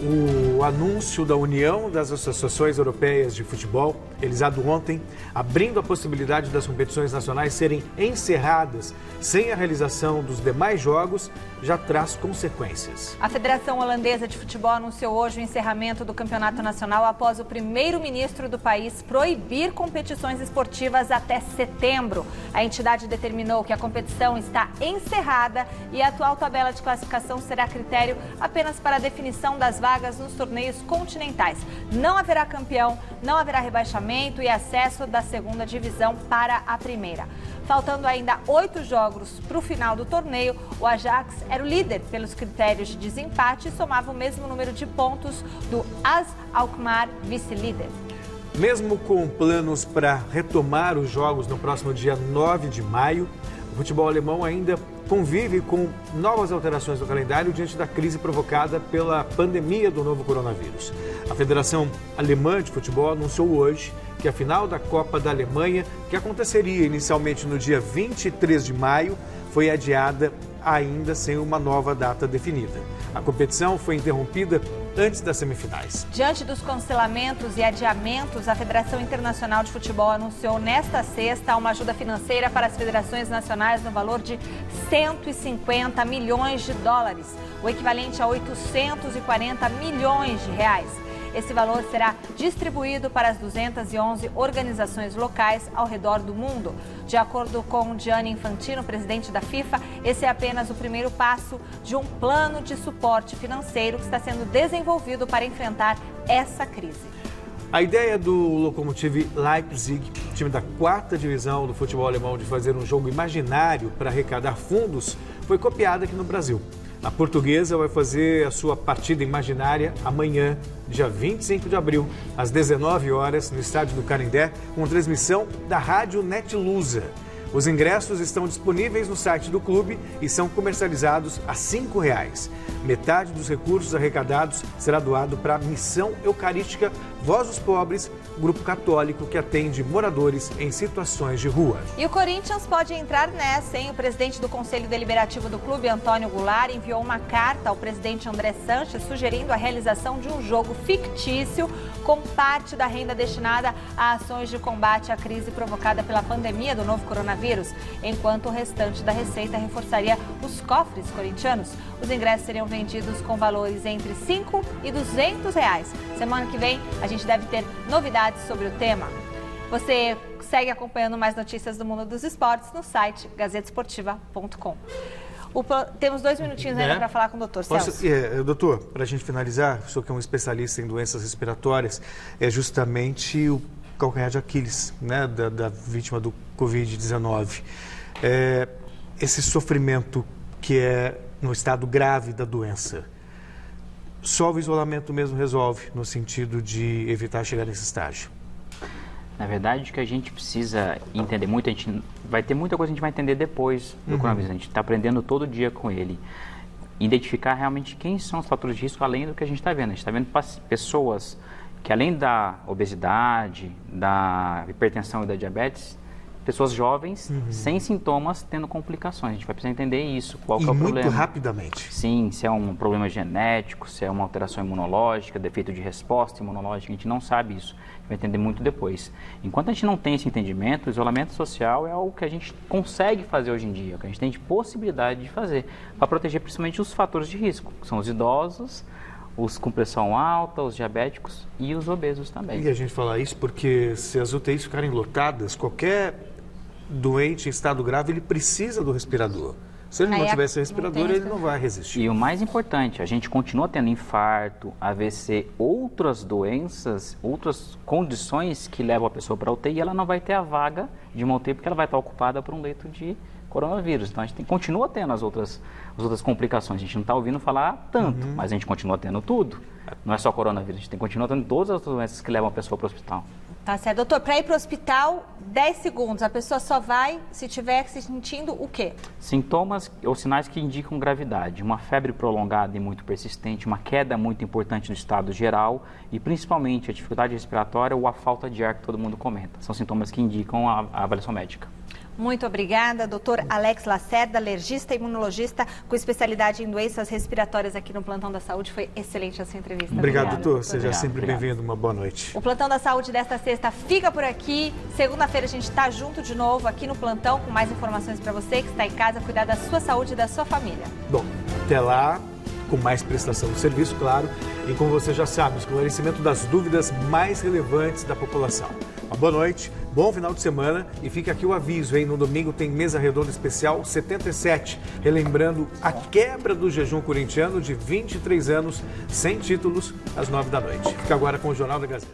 O anúncio da União das Associações Europeias de Futebol, realizado ontem, abrindo a possibilidade das competições nacionais serem encerradas sem a realização dos demais jogos, já traz consequências. A Federação Holandesa de Futebol anunciou hoje o encerramento do campeonato nacional após o primeiro-ministro do país proibir competições esportivas até setembro. A entidade determinou que a competição está encerrada e a atual tabela de classificação será critério apenas para a definição das vagas nos torneios continentais. Não haverá campeão, não haverá rebaixamento e acesso da segunda divisão para a primeira. Faltando ainda 8 jogos para o final do torneio, o Ajax era o líder pelos critérios de desempate e somava o mesmo número de pontos do AS Alkmaar, vice-líder. Mesmo com planos para retomar os jogos no próximo dia 9 de maio, o futebol alemão ainda convive com novas alterações no calendário diante da crise provocada pela pandemia do novo coronavírus. A Federação Alemã de Futebol anunciou hoje que a final da Copa da Alemanha, que aconteceria inicialmente no dia 23 de maio, foi adiada ainda sem uma nova data definida. A competição foi interrompida antes das semifinais. Diante dos cancelamentos e adiamentos, a Federação Internacional de Futebol anunciou nesta sexta uma ajuda financeira para as federações nacionais no valor de 150 milhões de dólares, o equivalente a 840 milhões de reais. Esse valor será distribuído para as 211 organizações locais ao redor do mundo. De acordo com Gianni Infantino, presidente da FIFA, esse é apenas o primeiro passo de um plano de suporte financeiro que está sendo desenvolvido para enfrentar essa crise. A ideia do Lokomotiv Leipzig, time da 4ª divisão do futebol alemão, de fazer um jogo imaginário para arrecadar fundos, foi copiada aqui no Brasil. A Portuguesa vai fazer a sua partida imaginária amanhã, dia 25 de abril, às 19 horas, no estádio do Canindé, com transmissão da Rádio Netlusa. Os ingressos estão disponíveis no site do clube e são comercializados a R$ 5,00. Metade dos recursos arrecadados será doado para a Missão Eucarística Voz dos Pobres, grupo católico que atende moradores em situações de rua. E o Corinthians pode entrar nessa, hein? O presidente do Conselho Deliberativo do clube, Antônio Goulart, enviou uma carta ao presidente André Sanches sugerindo a realização de um jogo fictício com parte da renda destinada a ações de combate à crise provocada pela pandemia do novo coronavírus, enquanto o restante da receita reforçaria os cofres corintianos. Os ingressos seriam vendidos com valores entre R$ 5 e R$ 200. Semana que vem a gente deve ter novidades sobre o tema. Você segue acompanhando mais notícias do mundo dos esportes no site gazetesportiva.com. Temos 2 minutinhos ainda para falar com o doutor Celso. Doutor, para a gente finalizar, o senhor que é um especialista em doenças respiratórias, é justamente o calcanhar de Aquiles, né, da vítima do Covid-19. Esse sofrimento que é no estado grave da doença, só o isolamento mesmo resolve, no sentido de evitar chegar nesse estágio? Na verdade, o que a gente precisa entender muito, a gente vai ter muita coisa que a gente vai entender depois do coronavírus. A gente está aprendendo todo dia com ele. Identificar realmente quem são os fatores de risco, além do que a gente está vendo. A gente está vendo pessoas que, além da obesidade, da hipertensão e da diabetes, pessoas jovens, sem sintomas, tendo complicações. A gente vai precisar entender isso, qual que é o problema. E muito rapidamente. Sim, se é um problema genético, se é uma alteração imunológica, defeito de resposta imunológica, a gente não sabe isso. A gente vai entender muito depois. Enquanto a gente não tem esse entendimento, o isolamento social é algo que a gente consegue fazer hoje em dia, que a gente tem de possibilidade de fazer, para proteger principalmente os fatores de risco, que são os idosos, os com pressão alta, os diabéticos e os obesos também. E a gente fala isso porque se as UTIs ficarem lotadas, qualquer doente em estado grave, ele precisa do respirador. Se ele não tivesse respirador, ele não vai resistir. E o mais importante, a gente continua tendo infarto, AVC, outras doenças, outras condições que levam a pessoa para a UTI, e ela não vai ter a vaga de uma UTI porque ela vai estar ocupada por um leito de coronavírus. Então a gente continua tendo as outras complicações. A gente não está ouvindo falar tanto, mas a gente continua tendo tudo. Não é só coronavírus, a gente continua tendo todas as doenças que levam a pessoa para o hospital. Tá certo. Doutor, para ir para o hospital, 10 segundos. A pessoa só vai se estiver se sentindo o quê? Sintomas ou sinais que indicam gravidade. Uma febre prolongada e muito persistente, uma queda muito importante no estado geral e principalmente a dificuldade respiratória ou a falta de ar que todo mundo comenta. São sintomas que indicam a avaliação médica. Muito obrigada, doutor Alex Lacerda, alergista e imunologista com especialidade em doenças respiratórias aqui no Plantão da Saúde. Foi excelente a sua entrevista. Obrigado, doutor. Seja sempre bem-vindo. Uma boa noite. O Plantão da Saúde desta sexta fica por aqui. Segunda-feira a gente está junto de novo aqui no Plantão com mais informações para você que está em casa, cuidar da sua saúde e da sua família. Bom, até lá, com mais prestação de serviço, claro, e como você já sabe, esclarecimento das dúvidas mais relevantes da população. Uma boa noite, bom final de semana e fica aqui o aviso, hein? No domingo tem mesa redonda especial 77, relembrando a quebra do jejum corintiano de 23 anos, sem títulos, às 9 da noite. Fica agora com o Jornal da Gazeta.